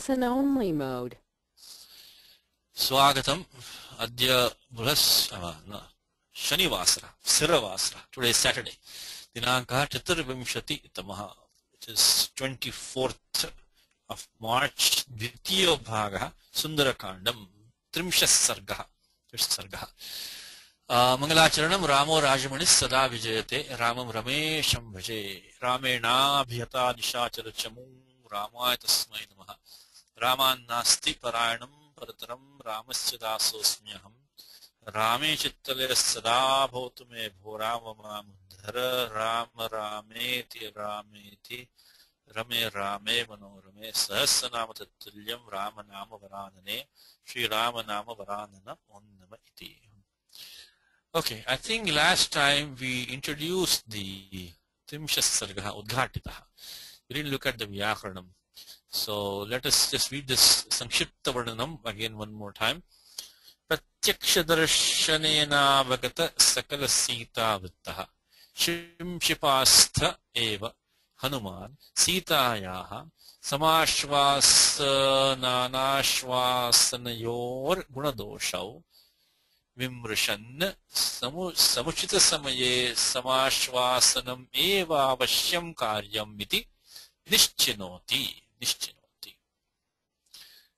listen only mode. Swagatam Adya Shanivasara, Siravasara. Today is Saturday. Dinanka Chaturvimshati Tamaha, which is 24th of March, Dvitiyo Bhaga, Sundarakandam, Trimshas Sargaha. Mangalacharanam Ramo Rajamanis Sada Vijayate, Ramam Ramesham Bhaje, Ramena Bhyata Nishacharachamu, Ramaya Tasmai Namaha, Raman Nasti Parayanam Parataram Ramasya Dasosmyaham, Rame Chittale Sada Bhotume Bhoramama Mudhara, Rama Rameti Rameti, Rame Rame Manorame, Sahasranama Tatulyam Rama Nama Varanane, Sri Rama Nama Varanana Onnama Iti. Okay, I think last time we introduced the Trimshas Sargaha Udghatitaha. We didn't look at the Vyakaranam. So let us just read this Sankshipta Varnanam again one more time. Pratyakshadarashanena Vagata Sakala Sita Vittaha Shimshipastha Eva Hanuman Sitayaha Samashvasananashvasanayor Gunadoshau Vimrishan Samuchita Samaye Samashvasanam Eva Avashyam Karyam Miti Nishchinoti.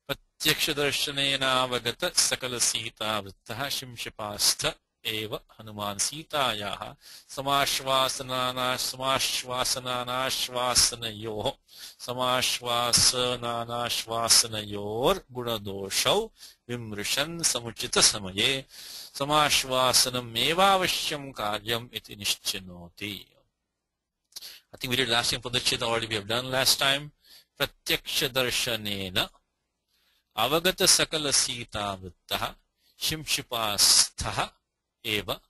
Pratyakshadarashanena Vagata Sakala Sita Vrittaha Shimshipastha Eva Hanuman Sitayaha Samashvasananashvasanayor Samashvasananashvasanayor Gunadoshau Vimrishan Samuchita Samaye Samashvasanam Eva Avashyam Karyam Iti Nishchinoti. I think we did last time for the Chita already we have done last time. Pratyakshadarashanena Avagata Sakala Sita Vittaha Shimshipastha Eva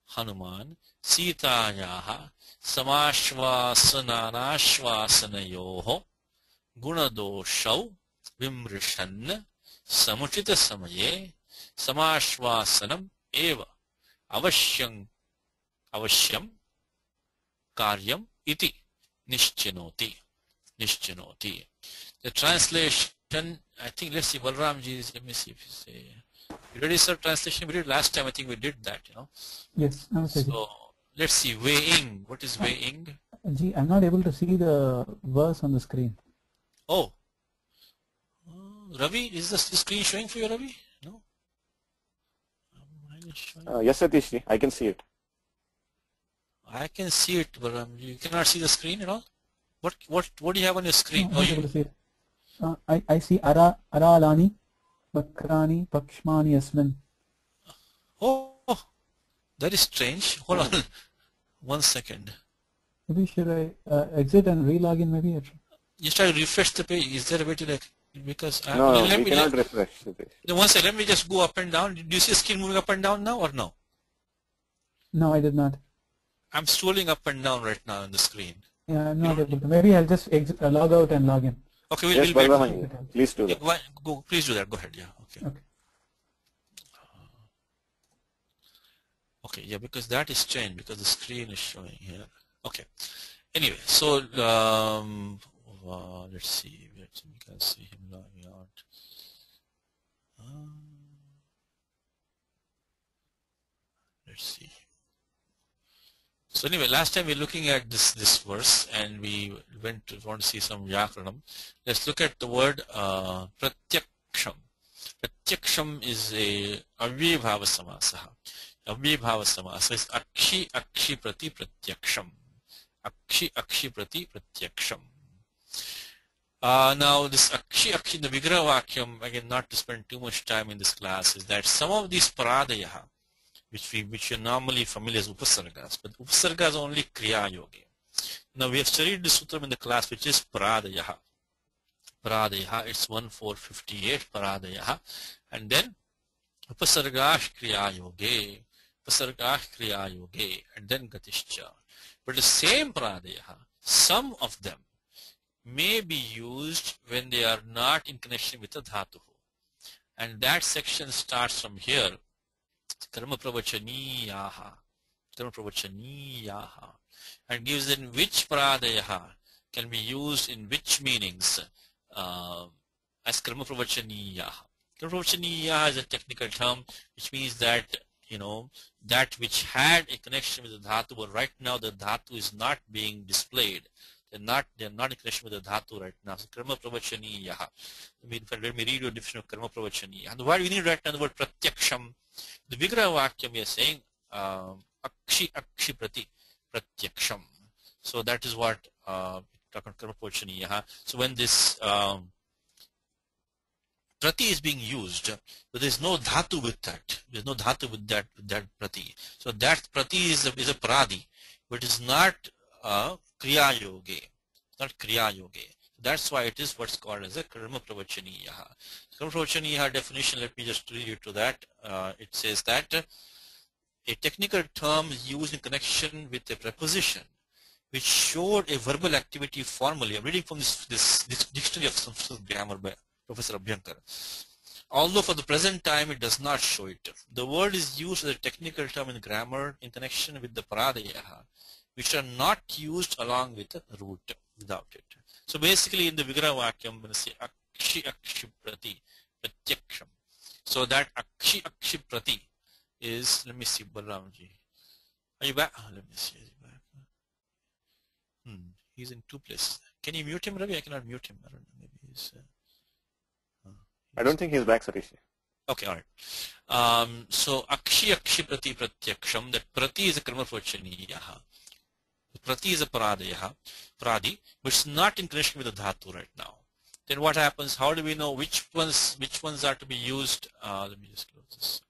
Hanuman Sitayaha Samashvasananashvasanayoho Gunadoshau Vimrishan Samuchita Samaye Samashvasanam Eva Avashyam Karyam Iti Nishchinoti. The translation, I think, let's see, Balramji, let me see if you say. You ready, sir? Translation we did last time. I think we did that, you know. Yes, I'm sorry. So let's see, weighing. What is weighing? Gee, I'm not able to see the verse on the screen. Oh. Ravi, is the screen showing for you, Ravi? No? Yes, Satishji, I can see it. I can see it, but you cannot see the screen at all? What do you have on your screen? No, I'm not able to see it. I see Aralani, Bakrani, Pakshmani, Yasmin. Oh, that is strange. Hold on. 1 second. Maybe should I exit and re-log in maybe? Just try to refresh the page. Is there a way to like, because no, we cannot refresh. One second, let me just go up and down. Do you see the screen moving up and down now or no? No, I did not. I'm scrolling up and down right now on the screen. Yeah, I'm not able to. Maybe I'll just exit, log out and log in. Okay, yes, we'll please do that. Please do that. Go ahead. Yeah. Okay. Okay. Yeah, because that is changed because the screen is showing here. Okay. Anyway, so let's see. We can see him logging out. Let's see. So anyway, last time we were looking at this verse and we want to see some Vyakaranam. Let's look at the word Pratyaksham. Pratyaksham is a Avyabhava Samasaha. Avyabhava Samasa is Akshi Prati Pratyaksham. Akshi Prati Pratyaksham. Now this Akshi, the Vigraha Vakyam, again not to spend too much time in this class, is that some of these Paradayaha, which you're normally familiar as Upasargas, but Upasarga is only Kriya Yogi. Now we have studied this sutram in the class which is Paradayaha. Paradayaha, it's 1458 Paradayaha, and then Upasargash Kriya Yogi, Upasargash Kriya Yogi, and then Gatischa. But the same Paradayaha, some of them may be used when they are not in connection with a dhatu. And that section starts from here. Karma pravachaniyaha, and gives in which paradayaha can be used in which meanings as karma pravachaniyaha. Karma pravachaniyaha is a technical term which means that, that which had a connection with the dhatu, but right now the dhatu is not being displayed. They're not in connection with the dhatu right now. So karma pravachaniyaha. Let me read you a definition of karma pravachaniyaha. And the word we need right now the word pratyaksham. The vigraha vakyam we are saying akshi prati pratyaksham. So that is what talk about karma pravachaniyaha. So when this prati is being used, but there is no dhatu with that. There is no dhatu with that prati. So that prati is a paradi, but it is not kriya yoge. Not kriya yoge. That's why it is what's called as a karma pravachaniyaha. Karma pravachaniyaha definition, let me just read you to that. It says that a technical term is used in connection with a preposition which showed a verbal activity formally. I'm reading from this dictionary of Sanskrit grammar by Professor Abhyankar. Although for the present time it does not show it. The word is used as a technical term in grammar in connection with the paradayaha, which are not used along with the root, without it. So basically in the vigraha vakyam, when I say akshi prati pratyaksham. So that akshi prati is, let me see, Balramji. Are you back? Let me see. Is he back? He's in two places. Can you mute him, Ravi? I cannot mute him. I don't know. Maybe he's. I don't think he's back, Satish. Okay, all right. So akshi prati pratyaksham. That prati is a karma pravachaniyaha. Prati is a paradi, but it's not in connection with the dhatu right now. Then what happens? How do we know which ones are to be used? Let me just close this.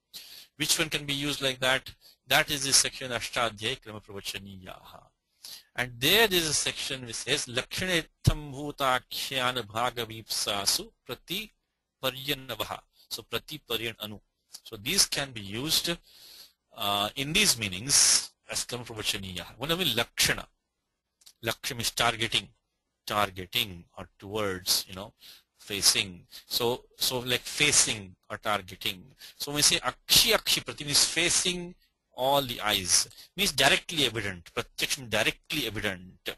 Which one can be used like that? That is the section Ashtadhyay Krama Pravachaniyaha. And there is a section which says Lakshanetam Bhutakhyana Bhagavipsasu Prati Paryanavaha. So Prati Paryan Anu. So these can be used in these meanings as Krama Pravachaniyaha. One of them is Lakshana. Lakshana is targeting or towards, facing. So like facing or targeting. So when we say akshi prati means facing all the eyes, means directly evident. Pratyaksham directly evident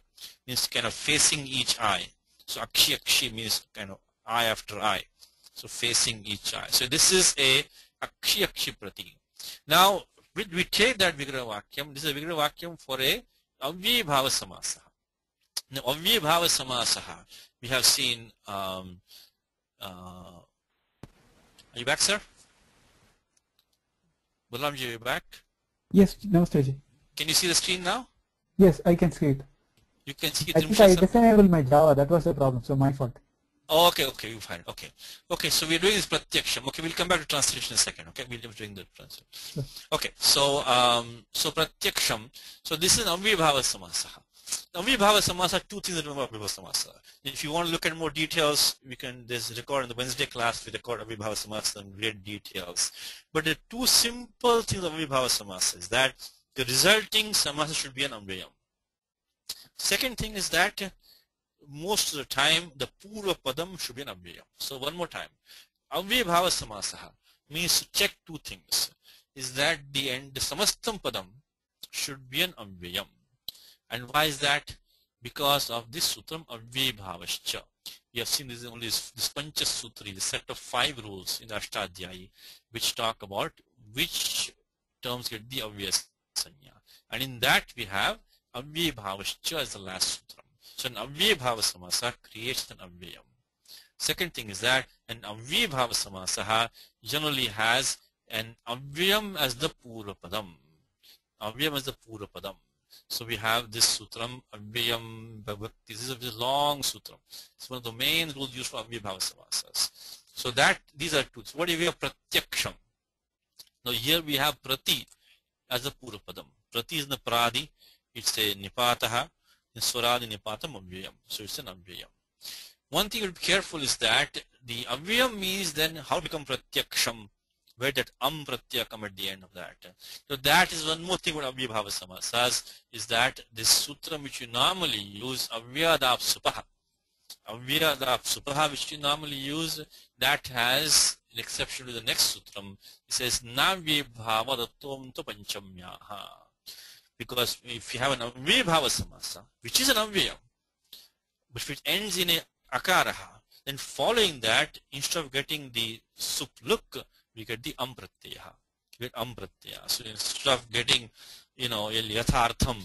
means kind of facing each eye. So akshi means kind of eye after eye. So facing each eye. So this is a akshi prati. Now we take that vigraha vakyam. This is a vigraha vakyam for a avyaya bhava samasa. Now avyaya bhava samasa we have seen. Are you back, sir? Balramji, are you back? Yes, Namaste. Can you see the screen now? Yes, I can see it. You can see it. I think I disabled my Java. That was the problem. So my fault. Oh, okay, you fine. Okay. So we're doing this pratyaksham. Okay, we'll come back to translation in a second. Okay, we'll be doing the translation. Sure. Okay, so pratyaksham. So this is avyaya bhava samasa. Avyaya bhava samasa, two things that remember avyaya bhava samasa. If you want to look at more details, there's a record in the Wednesday class. We record avyaya bhava samasa in great details. But the two simple things of avyaya bhava samasa is that the resulting samasa should be an avyayam. Second thing is that most of the time the purva padam should be an avyayam. So one more time, avyaya bhava samasaha means to check two things. Is that the samastam padam should be an avyayam. And why is that? Because of this sutram avyaya bhavascha. We have seen this pancha sutri, the set of 5 rules in the Ashtadhyayi, which talk about which terms get the avyaya sanya. And in that we have avyaya bhavascha as the last sutram. So an avyaya bhava samasa creates an avyayam. Second thing is that an avyaya bhava samasa generally has an avyayam as the purva padam. Avyayam as the purva padam. So we have this sutram avyayam bhavakti. This is a long sutram. It's one of the main rules used for avyaya bhava samasas. So that these are two. So what do we have? Pratyaksham. Now here we have prati as the purva padam. Prati is the pradi. It's a nipataha. Swaradi nipatam avyayam. So it's an avyayam. One thing to be careful is that the avyayam means then how to become pratyaksham, where that pratyaya come at the end of that. So that is one more thing about avyaya bhava samasas, is that this sutra which you normally use, avyadap supaha. Avyadap supaha which you normally use, that has an exception to the next sutram. It says navyaya bhava datom to panchamyaha. Because if you have an avyaya bhava samasa, which is an avyayam, but which ends in a akaraha, Then following that, instead of getting the supluk, we get the pratyaya. We get pratyaya. So instead of getting, yathartham,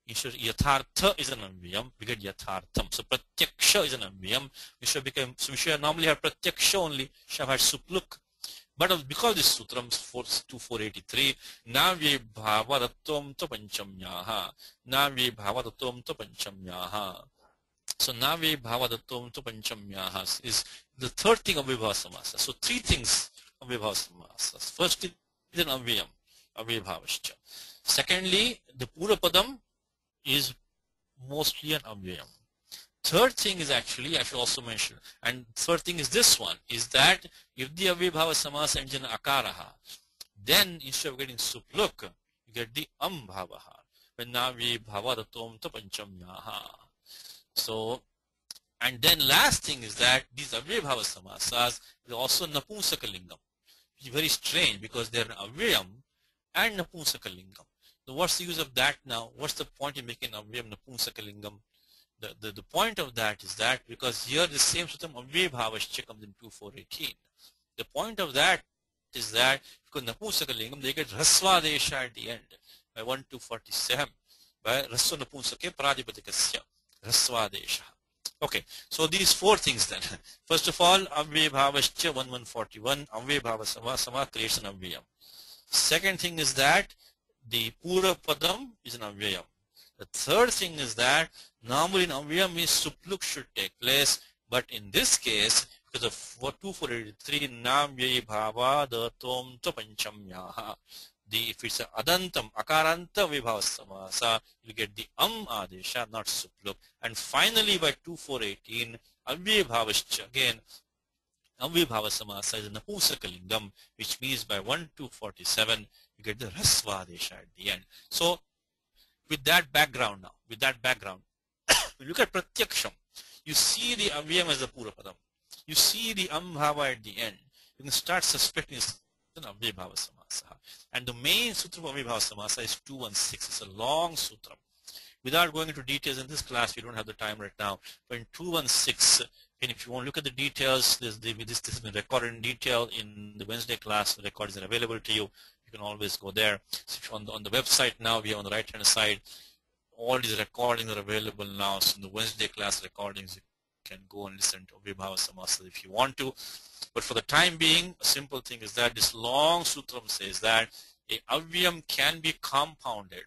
instead yathartha is an avayam, we get yathartham. So pratyaksha is an avayam. We should normally have pratyaksha only, should have had supluk. But because this sutram 2483, navye bhavadattvam to panchamyaha. Navye bhavadattvam to panchamyaha. So navye bhavadattvam to panchamyaha is the third thing of vibhava samasa. So three things of vibhava samasa. First is an avyam, avyabhavascha. Secondly, the purapadam is mostly an avyam. Third thing is actually, I should also mention, and third thing is this one, is that if the avyabhava samasa ends in akaraha, then instead of getting supluk, you get the bhavaha. When navye bhavadattvam to panchamyaha. So, and then last thing is that these avyabhava samasas is also napunsakalingam. Which is very strange because they're an avyam and napunsakalingam. So what's the use of that now? What's the point in making avyam napunsakalingam? The point of that is that because here the same sutram avyabhavascha comes in 2418. The point of that is that because napunsakalingam they get rasvadesha at the end by 1247 by rasva napunsake pradipatikasya rasvadesha. Okay, so these four things then. First of all, avyabhavascha 1141, avyabhava sama creates an avyam. Second thing is that the pura padam is an avyam. The third thing is that normally in avyam means supluk should take place, but in this case, because of 2483, navye bhava datom to panchamyaha. If it's a adantam, akaranta vibhava samasa, you get the adesha, not supluk. And finally, by 2418, avyabhavascha, again, avyabhava samasa is a napusakalingam, which means by 1247, you get the rasvadesha at the end. So, with that background now, we look at pratyaksham. You see the avyam as the purapadam. You see the bhava at the end. You can start suspecting it's an avyabhava samasa. And the main sutra of avyabhava samasa is 216. It's a long sutra. Without going into details in this class, we don't have the time right now. But in 216, and if you want to look at the details, this has been recorded in detail in the Wednesday class. The recordings are available to you. You can always go there. So on the website now, we have on the right hand side, all these recordings are available now. So in the Wednesday class recordings, you can go and listen to Vibhava Samasa if you want to. But for the time being, a simple thing is that this long sutram says that a avyam can be compounded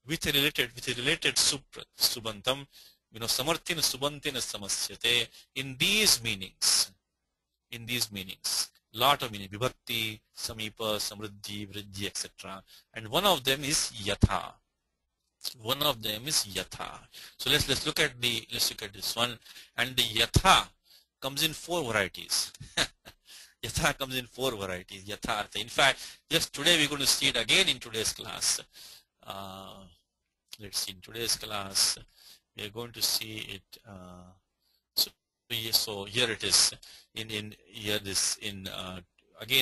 with a related subantam, samarthina subantina samasyate, in these meanings, lot of meaning, vibhakti, samipa, samriddhi, vriddhi, etc. And one of them is yatha. So let's look at this one. And the yatha comes in four varieties. Yatha comes in four varieties. Yathartha. In fact, just today we're going to see it again in today's class. Let's see, in today's class we're going to see it. So here it is. Again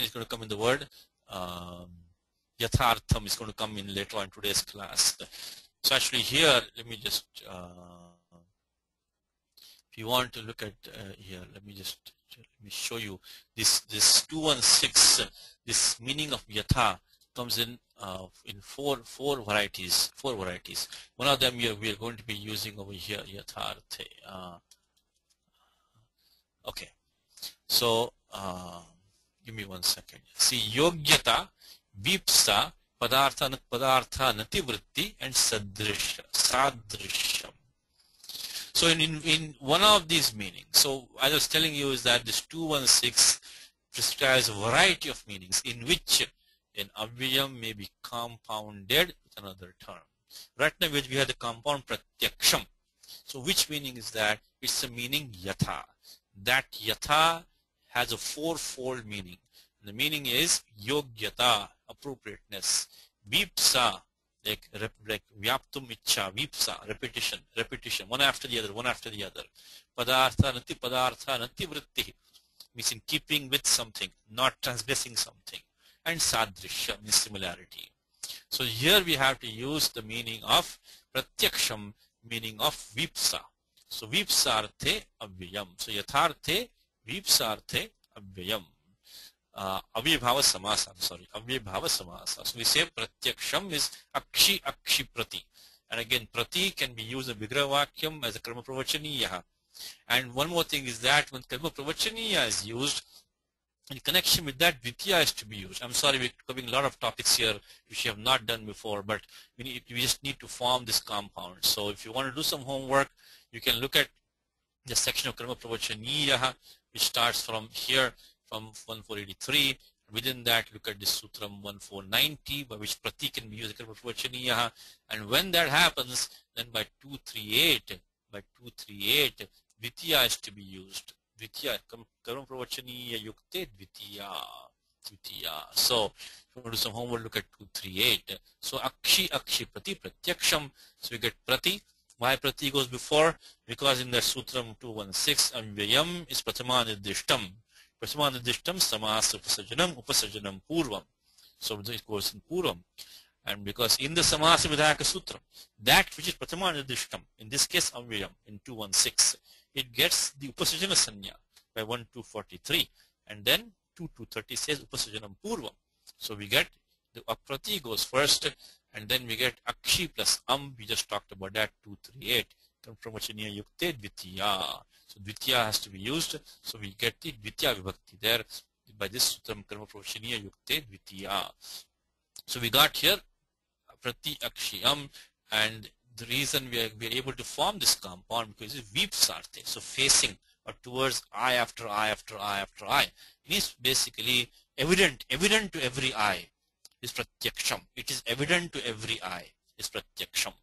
it's going to come in the word yathartham is going to come in later on in today's class. So actually here, let me just if you want to look at here, let me show you this 216. This meaning of yatha comes in four varieties. One of them we are going to be using over here, yatharthe. Okay, so give me 1 second. See, yogyata, vipsa, padartha nativritti, and sadrishyam. So in one of these meanings, so I was telling you is that this 216 prescribes a variety of meanings in which an avyam may be compounded with another term. Right now we have the compound pratyaksham. So which meaning is that? It's a meaning yatha. That yatha has a fourfold meaning. The meaning is yogyata, appropriateness, vipsa, like vyaptum ichcha, vipsa, repetition, one after the other, padartha nati vritti, means in keeping with something, not transgressing something, and sadrishya, means similarity. So here we have to use the meaning of pratyaksham, meaning of vipsa. So vipsarthe avyayam. So yatharthe vipsarthe avyayam. Avyabhava samasa. I'm sorry. Avyabhava samasa. So we say pratyaksham is akshi akshi prati. And again, prati can be used in vigraha vakyam as a karma pravachaniya. And one more thing is that when karma pravachaniya is used, in connection with that, dvitiya is to be used. I'm sorry, we're covering a lot of topics here which you have not done before, but we just need to form this compound. So if you want to do some homework, you can look at the section of karma pravachaniya, which starts from here, from 1483. Within that, look at this sutram 1490, by which prati can be used as karma pravachaniya. And when that happens, then by 238, dvitiya is to be used. Dvitiya, karma pravachaniya yukte dvitiya. So, if you want to do some homework, look at 238. So, akshi prati pratyaksham. So, we get prati. Why prati goes before? Because in the sutram 216, avyayam is prathamanidishtam. Prathamanidishtam samasa upasajanam purvam. So, it goes in purvam. And because in the samasa vidhayaka sutra, that which is prathamanidishtam, in this case avyayam, in 216, it gets the upasajana sanya by 1243, and then 2230 says upasajanam purvam. So we get the aprati goes first, and then we get akshi plus we just talked about that, 238 pravachaniya yukte dvitiya. So dvitiya has to be used, so we get the dvitiya vibhakti there by this sutram karma pravachaniya yukte dvitiya. So we got here prati akshi and the reason we are able to form this compound because it's vipsarthe, so facing or towards eye after eye after eye after eye. It is basically evident to every eye is pratyaksham. It is evident to every eye is pratyaksham.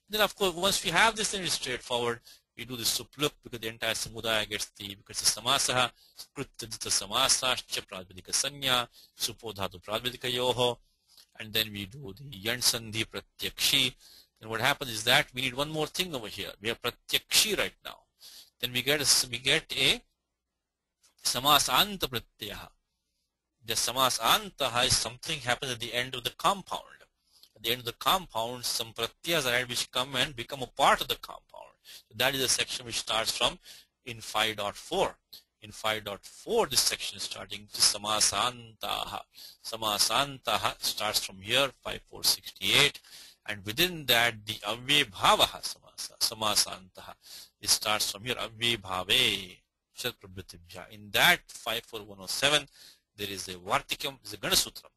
Then of course once we have this, then it's straightforward. We do the supluk because the entire samudaya gets because it's samasaha, kritadita samasa, scha pradvedika sanya, supodhatu pradvedika yoho, and then we do the yan sandhi pratyakshi. And what happens is that we need one more thing over here. We have pratyakshi right now. Then we get a samasanta pratyaha. The samasanta is something happens at the end of the compound. At the end of the compound, some pratyas are added which come and become a part of the compound. So that is a section which starts from in 5.4. In 5.4, this section is starting with samasantaha. Samasantaha starts from here, 5468. And within that, the avyabhavaha samasantaha. It starts from here, avyabhave, sharprabhritibhya. In that 54107, there is a vartikam, is a gana sutram.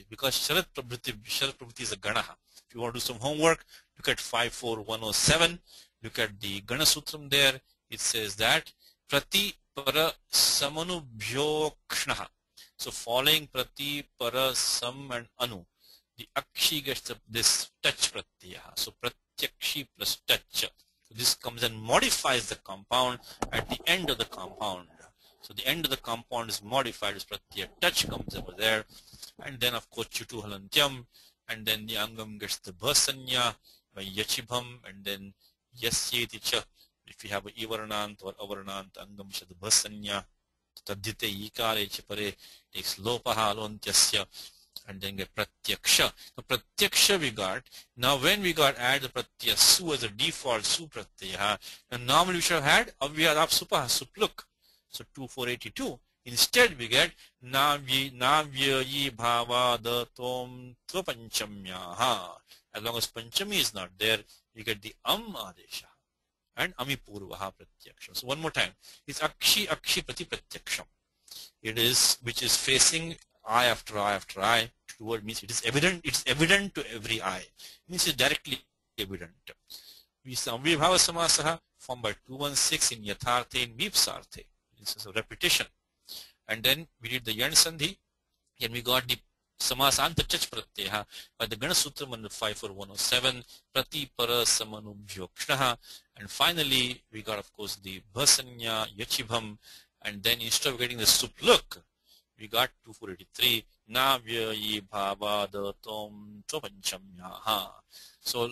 Because sharat prabhriti is a ganaha. If you want to do some homework, look at 54107. Look at the gana sutram there. It says that prati para samanubhyokshnaha. So following prati para sam and anu, the akshi gets this touch pratyaya. So pratyakshi plus touch. So this comes and modifies the compound at the end of the compound. So the end of the compound is modified as pratyaya. Touch comes over there. And then of course chutu halantyam. And then the angam gets the bhasanya by yachibham. And then yasyeti cha. If you have a ivarnant or avarnant angam shad bhasanya. Tadhite ikare chapare takes lopaha alontyasya. And then get pratyaksha. The pratyaksha we got. Now when we got add the pratyaya su as a default su pratyaya, and normally we should have had avyadap supaha supluk. So 2482. Instead we get navyayi bhava datom tvapanchamyaha. As long as panchami is not there, we get the adesha and amipurvaha pratyaksha. So one more time. It's akshi prati pratyaksham. It is which is facing eye after eye after eye toward means it is evident to every eye. It means it's directly evident. We Vibhava Samasaha formed by 216 in Yatharthe and Vipsarthe. This is a repetition. And then we did the Yan Sandhi, and we got the Samasanta Chach Pratyaha by the Gana Sutram under 54107, Prati Para Samanubhyokshnaha, and finally we got of course the Bhasanya Yachibham, and then instead of getting the Supluk, we got 2483 Navyayi Bhava Datom Chopanchamyaha. So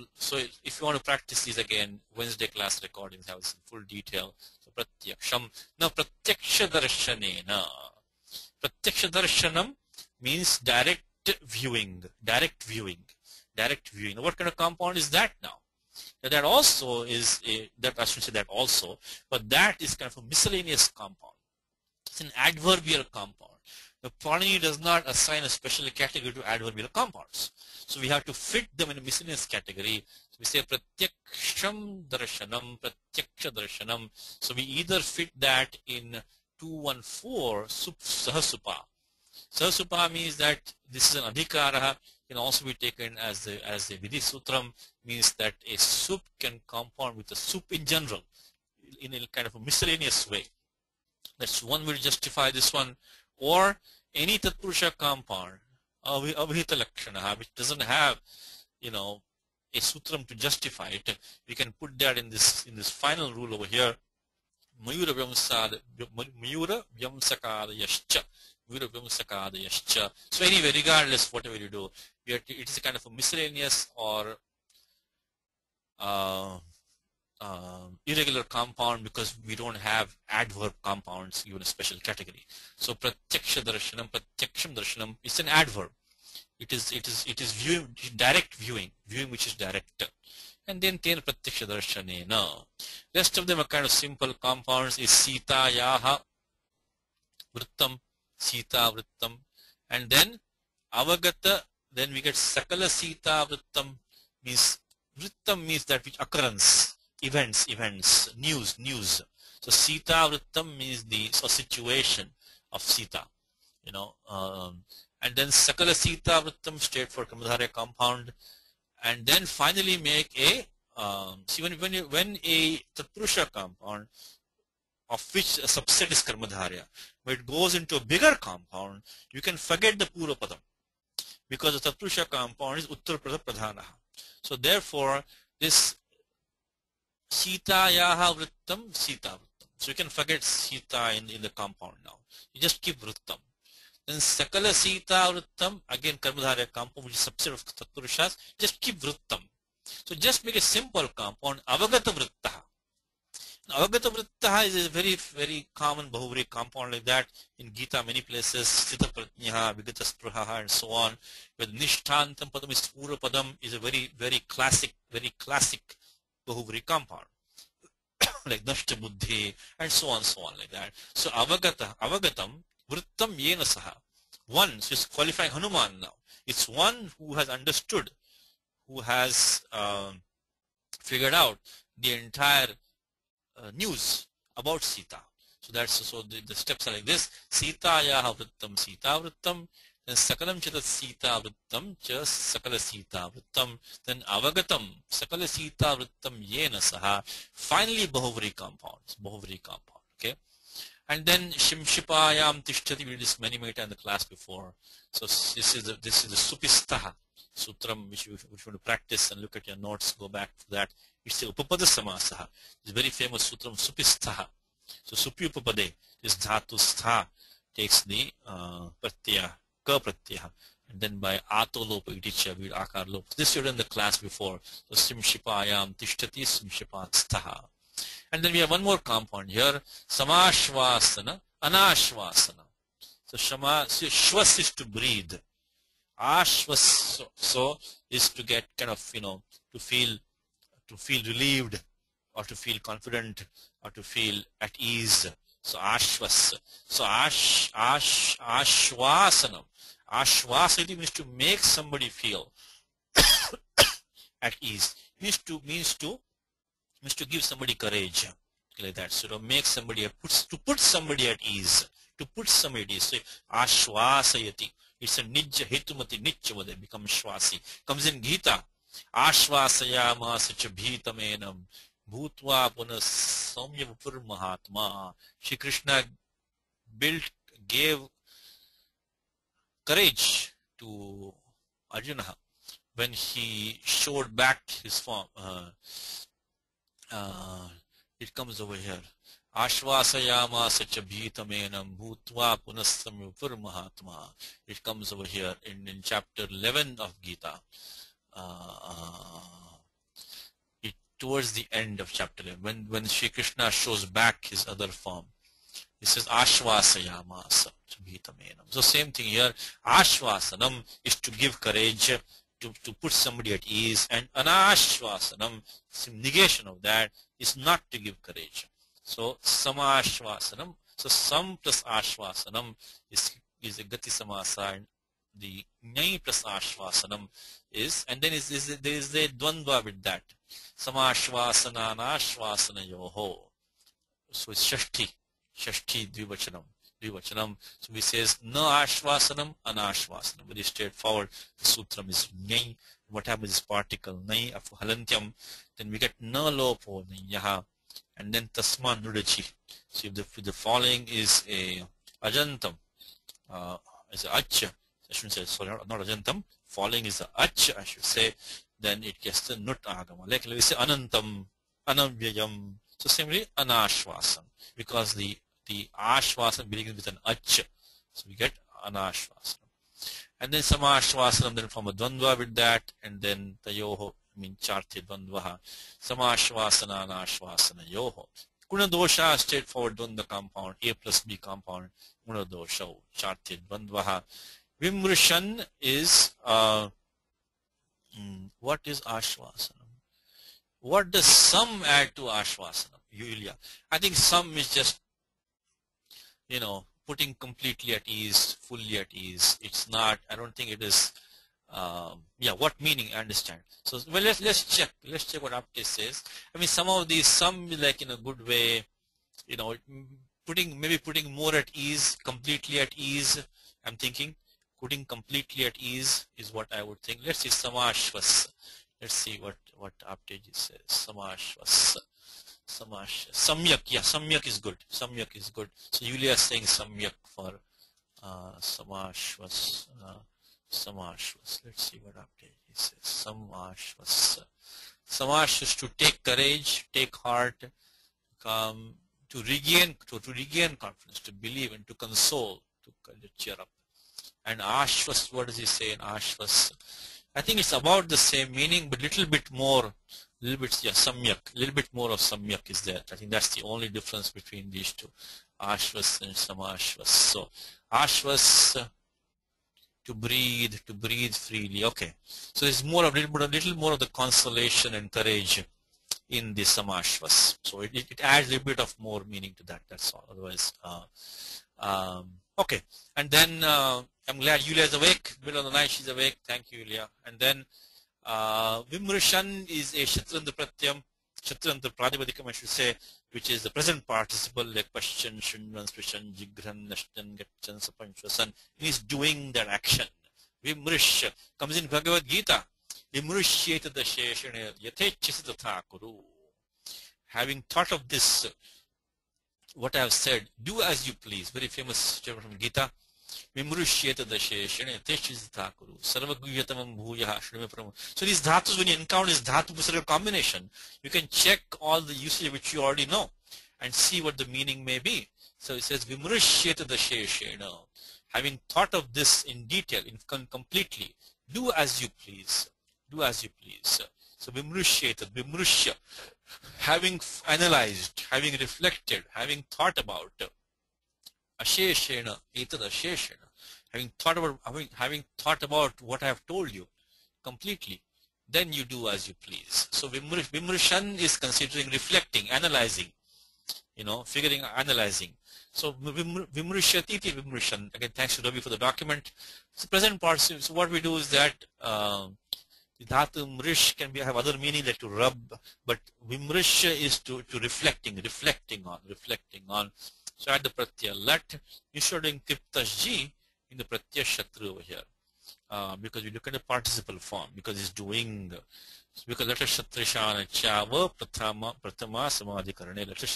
if you want to practice these again, Wednesday class recordings have this in full detail. So Pratyaksham. Now Pratyaksha Darshanena. Pratyaksha Darshanam means direct viewing. Now what kind of compound is that now? That also is that I should say that also, but that is kind of a miscellaneous compound. It's an adverbial compound. The Panini does not assign a special category to adverbial compounds. So we have to fit them in a miscellaneous category. So we say pratyaksham darshanam, pratyaksha darshanam. So we either fit that in 214 sahasupa. Sahasupa means that this is an adhikara, can also be taken as a vidhi sutram, means that a sup can compound with a sup in general in a kind of a miscellaneous way. That's one will justify this one. Or any tatpurusha compound, avhita lakshana, which doesn't have, a sutram to justify it, we can put that in this final rule over here. Mayura vyamsakadayascha. So anyway, regardless, whatever you do, it is a kind of a miscellaneous or irregular compound because we don't have adverb compounds given a special category. So pratyaksha darshanam, pratyaksham darshanam is an adverb. It is viewing, direct viewing which is direct. And then ten pratyaksha darshanena. Rest of them are kind of simple compounds. Is sita yaha vrittam, sita vrittam, and then avagata. Then we get sakala sita vrittam, means vrittam means that which occurrence. Events, news. So Sita Vrittam means the situation of Sita, and then Sakala Sita Vrittam straight for Karmadharya compound, and then finally make a see when a Tatpurusha compound of which a subset is Karmadharya, when it goes into a bigger compound, you can forget the Pura Padam because the Tatpurusha compound is Uttar Pradhanaha. So therefore this Sita yaha vrittam, Sita vrittam. So you can forget Sita in the compound now. You just keep vrittam. Then Sakala Sita vrittam, again Karmadharya compound, which is subset of Tatpurushas, just keep vrittam. So just make a simple compound, Avagata vrittaha. Avagata vrittaha is a very, very common Bahuvri compound like that. In Gita, many places, Sthita Pratnyaha, Vigata Spruhaha, and so on. With Nishtantam Padam is Pura Padam is a very, very classic Bahuvri compound like Nashta Buddhi and so on like that. So Avagatam Vrittam Yena Saha. One, so it's qualifying Hanuman now. It's one who has understood, who has figured out the entire news about Sita. So the steps are like this. Sita yaha vrittam, Sita vrittam. Then Sakalam Chita Sita Vrittam Cha Sakala Sita Vrittam. Then Avagatam Sakala Sita Vrittam Yena Saha. Finally Bahuvri compounds. Okay. And then Shimshipayam Tishtati, we did this many times in the class before. So this is the Supistaha Sutram which you want to practice and look at your notes, go back to that. It's the Upapada Samasaha. It's very famous Sutram Supistaha. So Supi Upapade, this Dhatu Stha takes the Pratyaya. Ka pratyaya, and then by ato lopa iticha with akar lopa. This you done in the class before. So simshipayam tishtati simshipat sthaha. And then we have one more compound here, samashvasana, anashvasana. So shwas is to breathe. Ashvas so is to get kind of to feel relieved, or to feel confident, or to feel at ease. So ashvas. So ashvasanam. Ashvasati means to make somebody feel at ease. Means to give somebody courage, like that. So to make somebody to put somebody at ease. To put somebody at ease. So ashvasayati. It's a nijja hetumati nitchavade, becomes shwasi. Comes in Gita. Ashvasayama sacha bhitamenam bhutva punas samya vapur mahatma. Shri Krishna gave courage to Arjuna when he showed back his form. It comes over here. Ashvasayama sacha bhitamenam bhutva punasamya vapur mahatma. It comes over here in chapter 11 of Gita. Towards the end of chapter 11, when Shri Krishna shows back his other form, he says Ashvasayamasa bhitamenam. So same thing here. Ashvasanam is to give courage, to put somebody at ease, and anashvasanam, negation of that, is not to give courage. So samashvasanam, so sam plus ashvasanam is a gati samasa, and the nyai plus ashvasanam is, and then there is a dvandva with that. Samashvasana anashvasana yoho. So it's shashti dvivachanam. So we says na ashvasanam, anashvasanam. Very straightforward. The sutram is nyai. What happens is particle nai of halantyam. Then we get na lopo yaha, and then tasma nudachi. So if the following is a ajantam, is a acha. I shouldn't say, sorry, not ajantam. Following is a acha, I should say. Then it gets the nut agama. Like we say anantam, anamvyayam. So similarly, anashvasam, because the ashvasam begins with an ach, so we get anashvasam. And then samashvasanam, then from a dvandva with that, and then tayoho, charti dvandvaha, samashvasana anashvasana yoho. Gunadosha, straightforward dvandva compound, A plus B compound, gunadosha, charti dvandvaha. Vimrishan is, what is ashvasanam? What does some add to ashvasanam? Yulia. I think some is just, putting completely at ease, fully at ease. It's not, I don't think it is, what meaning, I understand. So, well, let's check what Apte says. I mean, some like in a good way, putting more at ease, completely at ease, I'm thinking. Putting completely at ease is what I would think. Let's see, samashvas. Let's see what Apteji says. Samashvas. Samyak. Yeah, samyak is good. Samyak is good. So Yulia is saying samyak for samashvas. Samashvas. Let's see what Apteji says. Samashvas. Samashvas, to take courage, take heart, to regain confidence, to believe and to console, to cheer up. And ashvas, what does he say in ashvas? I think it's about the same meaning, but little bit more, samyak, little bit more of samyak is there. I think that's the only difference between these two, ashvas and samashvas. So ashvas, to breathe freely. Okay, so there's more of little more of the consolation and courage in the samashvas. So it adds a little bit of more meaning to that. That's all. Otherwise, okay. And then I'm glad Yulia is awake. Middle of the night she's awake. Thank you, Yulia. And then Vimrishan is a Shatranta Pratyam, Shatranta Pradipadikam, I should say, which is the present participle like Pashyan, Shunvan, Svishan, Jigran, Nashtan, Gachan, Sapanchvasan. He's doing that action. Vimrish comes in Bhagavad Gita. Vimrishyeta dasheshane yatechisitatha kuru. Having thought of this, what I have said, do as you please. Very famous chapter from Gita. Vimrishyeta dasheshane yatechisitatha kuru. Sarvaguhyatamam bhuyaha shrime prama. So these dhatus, when you encounter this dhatu combination, you can check all the usage which you already know and see what the meaning may be. So it says Vimrishyeta dasheshane. Having thought of this in detail, completely, do as you please. Do as you please. So Vimrishyeta, Vimrishya, having analyzed, having reflected, having thought about, Asheshena, Etad Asheshena, having thought about what I have told you completely, then you do as you please. So Vimrishan is considering reflecting, analyzing, figuring, analyzing. So Vimrishyati Vimrishan. Again, thanks to Ravi for the document. So present participle. So what we do is that the dhatu mrish can have other meaning like to rub, but vimrish is to reflecting on. So at the pratyaya lat, instead of doing tiptaji in the pratyaya shatru over here, because we look at the participle form, because it's doing. Because let us shatrishana chava pratama samadhikarane. Let us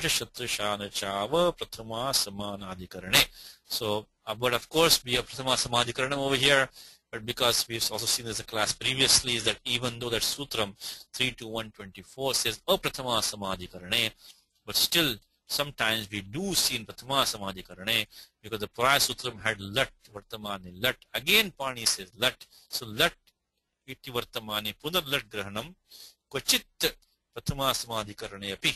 shatrishana chava pratama samadhikarane. So, but of course, we have pratama samadhikarane over here. But because we've also seen as a class previously, is that even though that sutram 3.1.24 says apratama samadhikarane, but still sometimes we do see in pratama samadhikarane because the prior sutram had lat vartamani lat. Again, Pani says lat. So lat iti vartamani punar lat grahanam kvachit pratama samadhikarane api.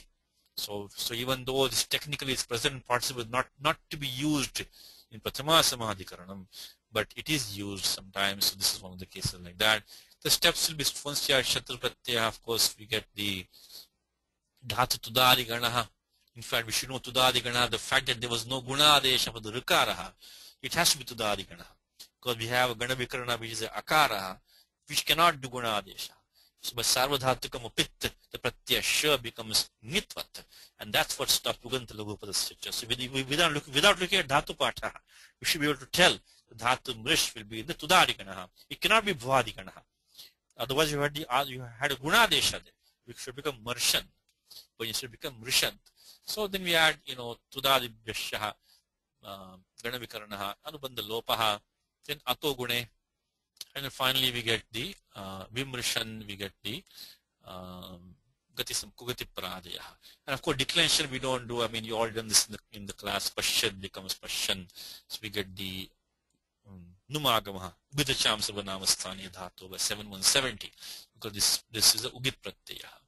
So even though this technically is present participle not to be used in pratama samadhikaranam, but it is used sometimes. So this is one of the cases like that. The steps will be once you have Shatru Pratyaya, of course, we get the Dhatu Tudadi Ganaha. In fact, we should know Tudadi Ganaha, the fact that there was no Guna Adesha for the Rikaraha, it has to be Tudadi Ganaha. Because we have a Gana Vikarana which is a Akaraha, which cannot do Guna Adesha. So by Sarvadhatukam Upit, the Pratyaya Sha becomes Nitvat. And that's what stops Uganta Lagupada Stitcha. So without looking at Dhatu Patha, we should be able to tell the Dhatu Mrish will be in the Tudadi Ganaha. It cannot be Bhuvadi Ganaha. Otherwise, you had a Gunadesha there, which should become Marshan, but it should become Rishant. So then we add, Tudadi Vyashaha, Ganavikaranaha, Anubandha Lopaha, then Ato Gune, and then finally we get the Vimrishan, we get the Gatisam Kugati Paradaya. And of course, declension we don't do. I mean, you already done this in the class. Pashan becomes Pashan. So we get the Numagamaha, Vidacham Savanamastani Dhatu by 7170, because this is a Ugit Pratyaya.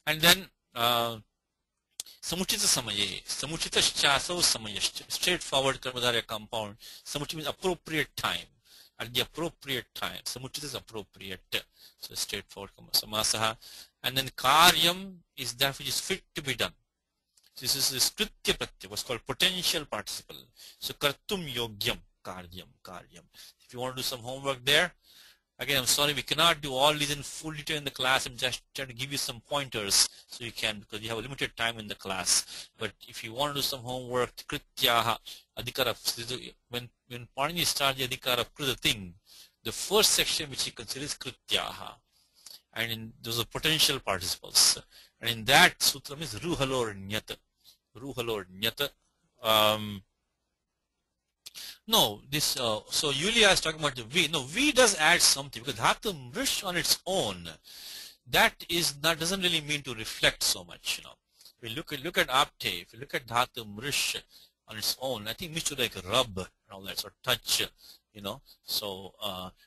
And then Samuchita Samaye, Samuchita Chaso Samayashcha, straightforward Karmadharya compound. Samuchita means appropriate time. At the appropriate time. Samuchita is appropriate. So straightforward Samasaha. And then Karyam is that which is fit to be done. This is Kritya Pratyaya, what's called potential participle. So Kartum Yogyam. Karyam. If you want to do some homework there, again, I'm sorry, we cannot do all these in full detail in the class. I'm just trying to give you some pointers so you can, because you have a limited time in the class. But if you want to do some homework, Krityaha, Adhikara, when Panini starts the Adhikara Krita thing, the first section which he considers Krityaha, and those are potential participles. And in that sutram is Ruhalor Nyata. No, this, so Yulia is talking about the V. No, V does add something, because Dhatu Mrish on its own, doesn't really mean to reflect so much, If you look at Apte, if you look at Dhatu Mrish on its own, I think it means to like rub and all that, or touch, So,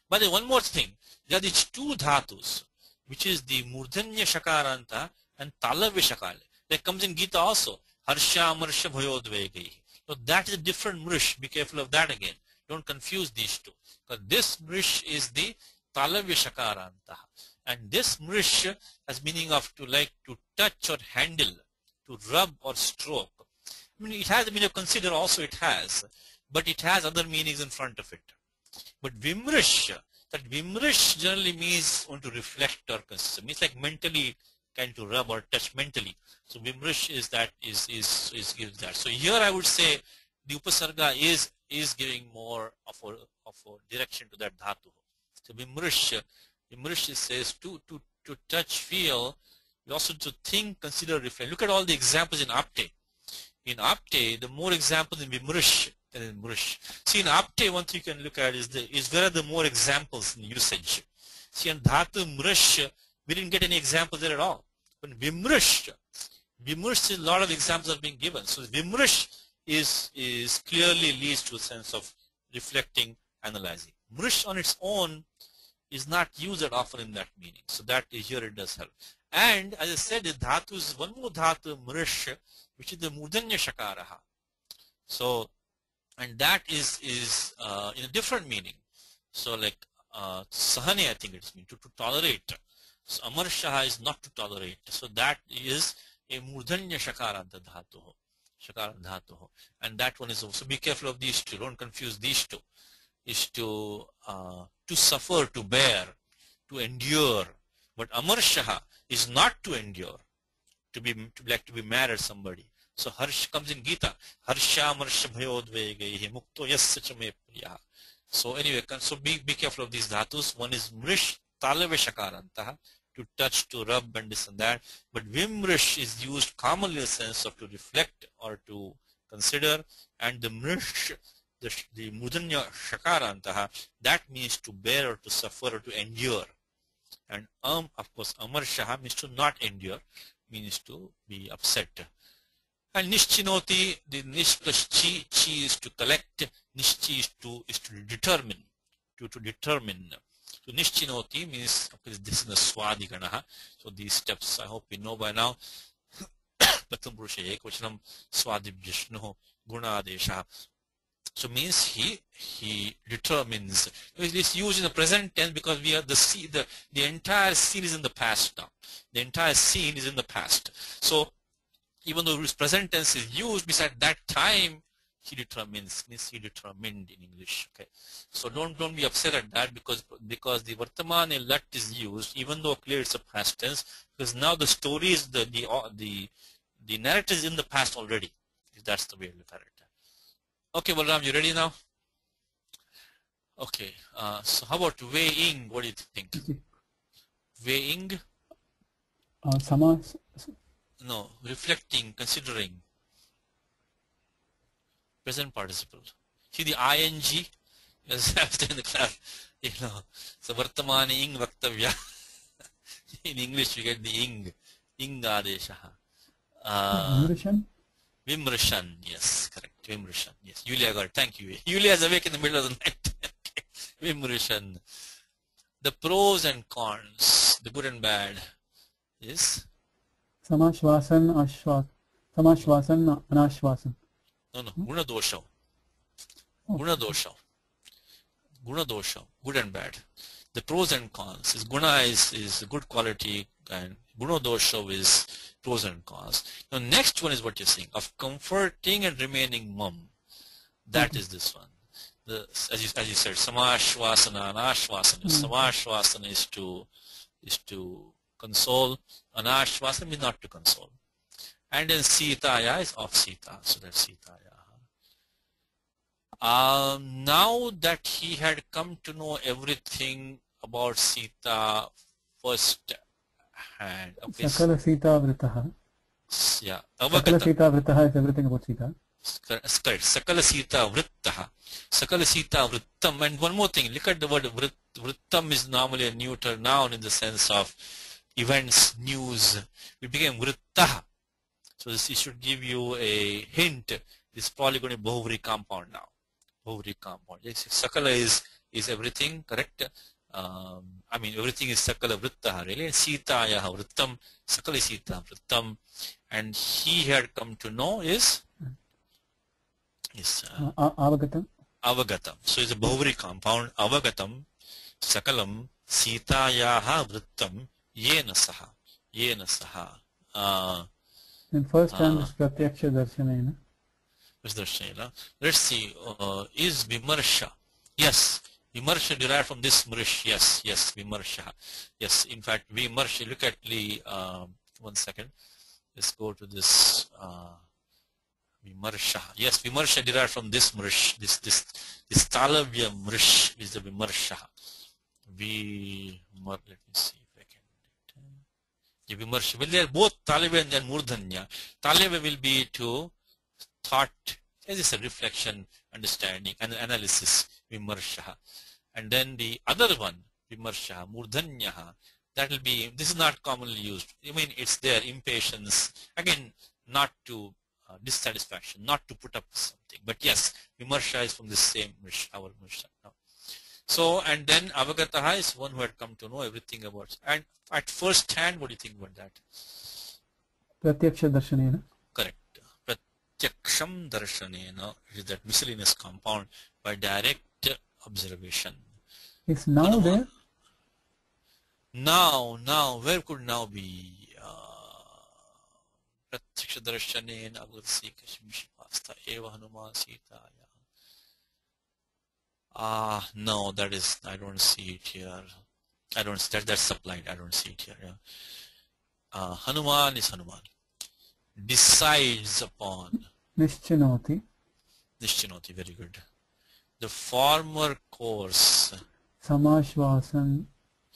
but then one more thing, there are these two Dhatus, which is the Murdhanya Shakaranta and Talavya Shakale. That comes in Gita also. Harsha Marsha Bhayodvegai. So that is a different mrish. Be careful of that again. Don't confuse these two. Because this mrish is the Talavya Shakaranta. And this mrish has meaning of to touch or handle, to rub or stroke. I mean, it has the meaning of consider also, it has. But it has other meanings in front of it. But Vimrish, that Vimrish generally means want to reflect or consider. Means like mentally kind to rub or touch mentally. So Vimrish is gives that. So here I would say the Upasarga is giving more of a direction to that dhatu. So Vimrish says to touch, feel, also to think, consider, reflect. Look at all the examples in Apte. In Apte, the more examples in Vimrish than in Mrish. See, in Apte, one thing you can look at is where are the more examples in usage. See, in Dhatu Mrish, we didn't get any examples there at all. But Vimrish, a lot of examples are being given. So Vimrish is clearly leads to a sense of reflecting, analyzing. Mrish on its own is not used that often in that meaning. So that here it does help. And as I said, the dhatu is one more dhatu, Mrish, which is the Murdhanya Shakaraha. So, and that is in a different meaning. So like Sahane, I think it's mean to tolerate. So Amarshaha is not to tolerate. So that is a Murdhanya Shakaranta Dhatu. And that one is also, be careful of these two, don't confuse these two. Is to suffer, to bear, to endure. But Amarshaha is not to endure, to be mad at somebody. So Harsh comes in Gita. Harsha Marsha Bhayodvegaihi Mukto Yasya Me Priya. So anyway, so be careful of these dhatus. One is Mrish Talave Shakarantaha, to touch, to rub and this and that. But Vimrish is used commonly in the sense of to reflect or to consider. And the Mrish, the Mudanya Shakarantaha, that means to bear or to suffer or to endure. And of course, Amarshaha means to not endure, means to be upset. And Nishchinoti, the Nish plus Chi is to collect, Nishchi is to determine, to determine. So Nishchinoti means, of course, this is the Swadiganaha. So these steps I hope you know by now. Patam Purusha Ekvachanam Swadibhyashno Gunadesha. So means he determines. It is used in the present tense because we are the entire scene is in the past now. The entire scene is in the past. So even though his present tense is used, beside that time he determines, means he determined in English. Okay, so don't be upset at that because the Vartamani lat is used, even though clear it's a past tense, because now the story is the narrative is in the past already. If that's the way to look at it. Okay, Balram, you ready now? Okay, so how about weighing? What do you think? Weighing? No, reflecting, considering. Present participle. See the ing? As I was in the class, so Vartamani ing vaktavya. In English, you get the ing adesha. Vimrishan, yes, correct. Vimrishan, yes. Yulia got it. Thank you. Yulia is awake in the middle of the night. Vimrishan. The pros and cons, the good and bad, is? Samashvasan, anashvasan. No, Gunadosha. Gunadosha. Gunadosha, good and bad. The pros and cons is Guna is good quality and Gunadosha is pros and cons. Now next one is what you're saying, of comforting and remaining mum. That is this one. As you said, Samashvasana, Anashvasana. Samashvasana is to console, Anashvasana means not to console. And then Sitaya is of Sita, so that's Sitaya. Now that he had come to know everything about Sita first hand. Sakala Sita Vritaha. Yeah. Sakala Sita Vritaha is everything about Sita. Correct. Sakala Sita Vrittaha. Sakala Sita Vrittam. And one more thing, look at the word Vrittam is normally a neuter noun in the sense of events, news. We became Vrittaha. So this should give you a hint. It's probably going to be Bahuvri compound now. Bahuvri compound. Yes, Sakala is everything, correct? I mean, everything is Sakala Vrittaha, really. Sitayaha Vrittam, Sakala Sita Vrittam. And he had come to know is Avagatam. Avagatam. So it's a Bahuvri compound. Avagatam, Sakalam, Sitayaha Vrittam, Yena Saha. Yena Saha. In first hand is Pratyaksha Darshanena. Let's see. Is Vimarsha? Yes. Vimarsha derived from this Mrish. Yes. Vimarsha. Yes. In fact, Vimarsha. Look at the. 1 second. Let's go to this. Vimarsha. Yes. Vimarsha derived from this Mrish. This Talavya Mrish is the Vimarsha. Let me see if I can. Vimarsha. Well, they are both Talavya and Murdhanya. Talavya will be to thought, as is a reflection, understanding, and analysis, Vimarsha. And then the other one, Vimarsha, Murdhanyaha, that will be, this is not commonly used. I mean, it's there, impatience, again, not to dissatisfaction, not to put up with something. But yes, Vimarsha is from the same our Mrish. No. So, and then Avagataha is one who had come to know everything about. And at first hand, what do you think about that? Pratyaksha Darshanena. Correct. Pratyaksham Darshanena is that miscellaneous compound by direct observation. Is now there? Now, where could now be? Pratyaksha Darshanena Agursi Kashmishipasta Eva Hanuman Sitaya. No, that is, I don't see it here. I don't see that's supplied. I don't see it here. Yeah. Hanuman is Hanuman. Decides upon. Nischinoti. Nischinoti, very good. The former course. Samashvasan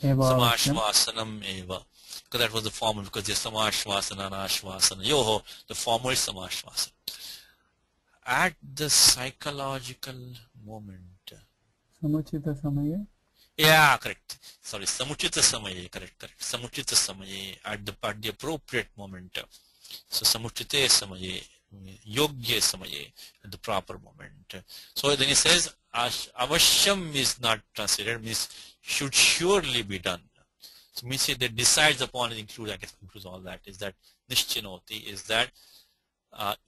eva. Samashvasanam eva. Because that was the former, because there's Samashvasana, Anashvasana. Yoho, the former is Samashvasana. At the psychological moment. Samuchita Samaye? Yeah, correct. Sorry, Samuchita Samaye, correct. Samuchita Samaye, at the appropriate moment. So Samuchite Samaye, Yogya Samaye, at the proper moment. So then he says, Avashyam is not translated, means should surely be done. So means that decides upon it includes all that, is that Nischinoti, is that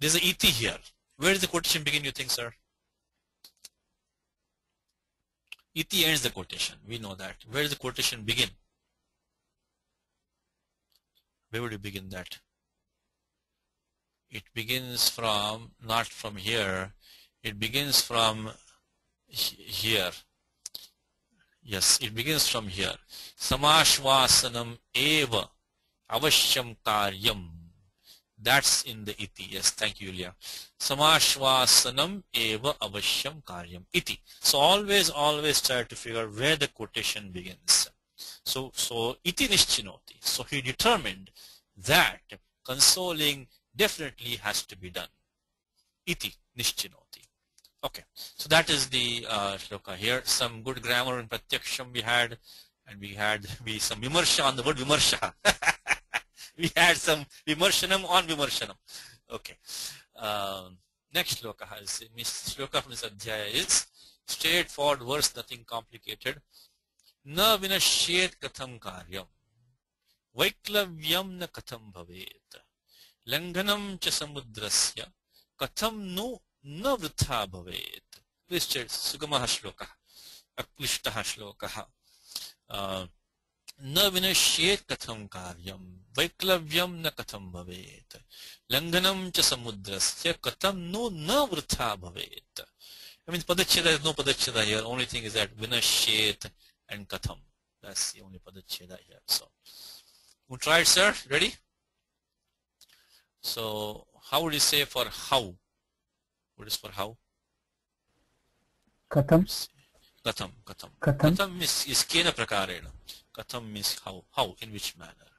there's an iti here. Where does the quotation begin, you think, sir? Iti ends the quotation. We know that. Where does the quotation begin? Where would you begin that? It begins from, not from here. It begins from here. Yes, it begins from here. Samashvasanam eva avashyam karyam. That's in the iti. Yes, thank you, Ilya. Samashvasanam eva avashyam karyam. Iti. So always try to figure out where the quotation begins. So iti nischinoti. So he determined that consoling definitely has to be done. Iti nischinoti. Okay, so that is the shloka here. Some good grammar in pratyaksham we had, and we had some vimarsha on the word vimarsha. We had some vimarshanam on vimarshanam. Okay. Next shloka shloka from this adhyaya is straightforward verse, nothing complicated. Na vinashyet katham karyam vaiklavyam na katham bhavet langhanam cha samudrasya katham nu na vritha bhavet. Please check. Sugamaha shloka, aklishtaha shloka. Na vinashyet katham karyam vaiklavyam na katham bhavet langhanam cha samudrasya katham nu na vritha bhavet. I mean, padacheda, there is no padacheda here. Only thing is that vinashyet and katham. That's the only padacheda here. So, we'll try it, sir. Ready? So, how would you say for how? What is for how? Katham. Katham. Katham. Katham is kena prakarena. Katham means how. How? In which manner?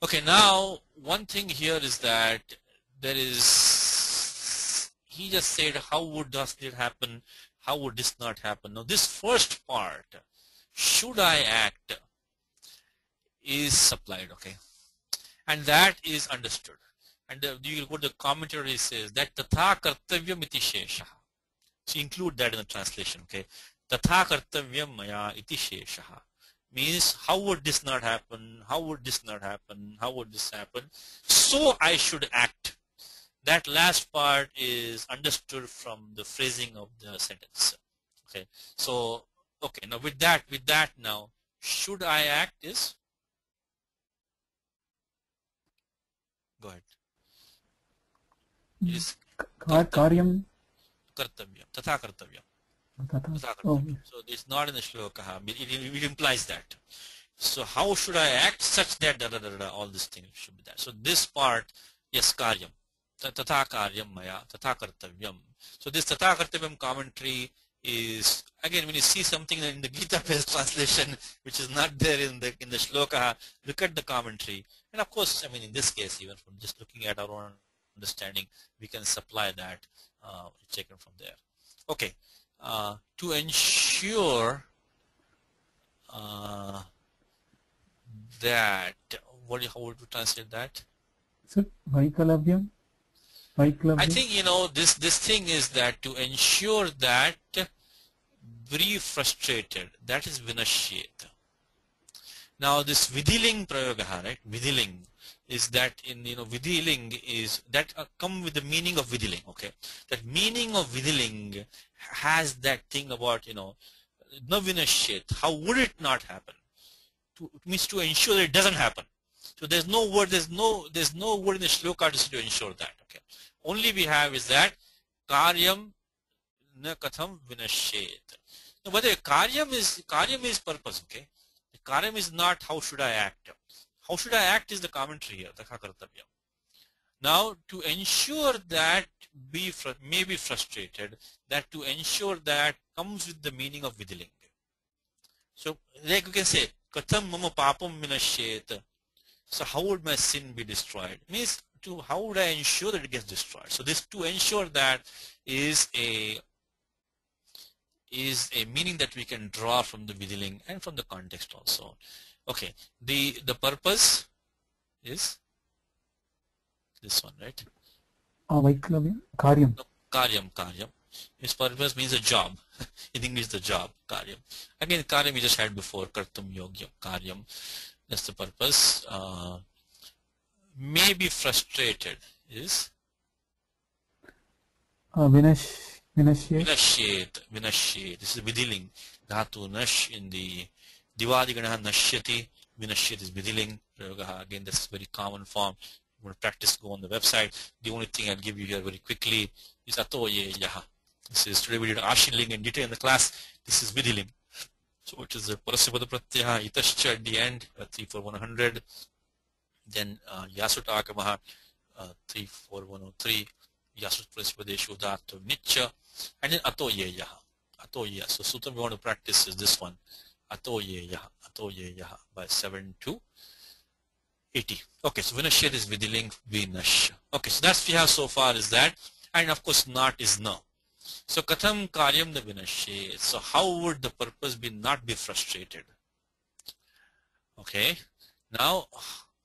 Okay, now one thing here is that there is, he just said how would this happen, how would this not happen. Now this first part, should I act, is supplied, okay, and that is understood. And you go to the commentary, says that tatha kartavyam iti sheshaha. So include that in the translation, okay. Tatha kartavyam maya iti sheshaha means how would this not happen, how would this not happen, how would this happen, so I should act. That last part is understood from the phrasing of the sentence. Okay, so okay, now with that now, should I act is, go ahead, is Karyam. kartavyam, tatha kartavyam. Oh. So it's not in the shloka, it implies that. So how should I act such that all these things should be there. So this part, yes, karyam. Tatha karyam maya, tatha kartavyam. So this tatha kartavyam commentary is, again, when you see something in the Gita based translation which is not there in the shloka, look at the commentary. And of course, I mean, in this case, even from just looking at our own understanding, we can supply that, taken from there. Okay, to ensure that, how would you translate that? So, Vaikalavyam? I think, you know, this thing is that to ensure that be frustrated, that is vinashyet. Now this vidhiling prayoga, right? Vidhiling is that in, you know, vidhiling is that come with the meaning of vidhiling, okay? That meaning of vidhiling has that thing about, you know, na vinashyet, how would it not happen? It means to ensure that it doesn't happen. So there's no word, there's no word in the shloka to ensure that, okay? Only we have is that karyam na katham vinashyet. Now, by the way, karyam is purpose, okay? The karyam is not how should I act. How should I act is the commentary here, tatha kartavyam. Now, to ensure that may be frustrated, that to ensure that comes with the meaning of vidhiling. So, like you can say, katham mama papam vinashyet. So how would my sin be destroyed? Means how would I ensure that it gets destroyed? So this to ensure that is a meaning that we can draw from the vidhiling and from the context also. Okay, the purpose is this one, right? Vaiklavyam? Karyam. No, karyam. His purpose means a job. In English, the job, karyam. Again, karyam we just had before, kartum yogyam, karyam. That's the purpose. May be frustrated is Vinashyet. Vinashyet. This is Vidhiling. Dhatu nash in the Divadiganaha nashyati. Vinashyet is Vidhiling. Again, that's a very common form. You want to practice, go on the website. The only thing I'll give you here very quickly is Atoye Yaha. This is, today we did Ashiling in detail in the class. This is Vidhiling. So it is a Parasyapada Pratyaha Itascha at the end, 34100. Then Yasutagamaha 34103. Yasut Parasyapadeshu Dhatu Nicha. And then Atoye Yaha. Atoye. So Sutram we want to practice is this one. Atoye Yaha by 7 to 80. Okay, so Vinashyet is Vidhiling Vinash. Okay, so that's we have so far is that. And of course not is no. So Katham Karyam the Vinashyet. So how would the purpose be not be frustrated? Okay. Now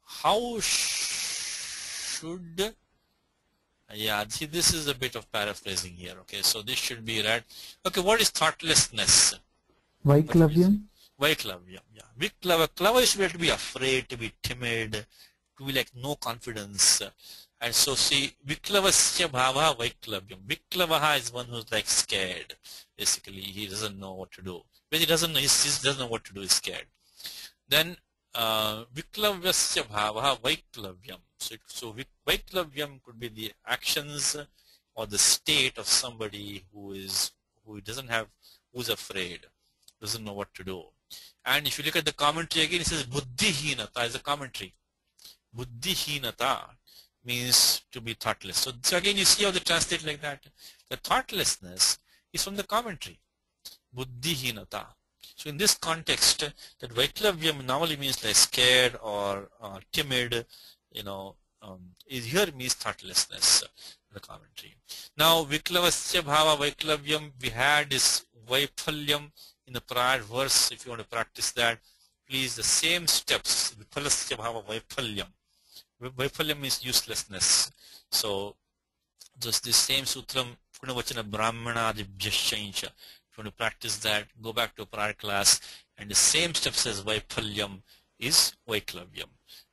how should, yeah, see this is a bit of paraphrasing here. Okay, so this should be right. Okay, what is thoughtlessness? Vaiklavyam. Vaiklavyam, yeah. Klava is to be afraid, to be timid, to be like no confidence. And so see, Viklavasya bhava Vaiklavyam. Viklavaha is one who's like scared. Basically, he doesn't know what to do. When he doesn't know, he doesn't know what to do, he's scared. Then Viklavasya bhava Vaiklavyam. So Vaiklavyam could be the actions or the state of somebody who's afraid, doesn't know what to do. And if you look at the commentary again, it says Buddhihinata is a commentary. Buddhihinata means to be thoughtless. So again, you see how they translate like that. The thoughtlessness is from the commentary. Buddhihinata. So in this context, that Vaiklavyam normally means like scared or timid, you know, here means thoughtlessness, the commentary. Now, Viklavasya bhava Vaiklavyam, we had this Vaiphalyam in the prior verse. If you want to practice that, please, the same steps. Viklavasya bhava Vaiphalyam. Vaiphalyam means uselessness. So, just the same sutram, Punavachana Brahmana Adibhyashaincha. If you want to practice that, go back to a prior class, and the same steps as Vaiphalyam is Vaiklavyam.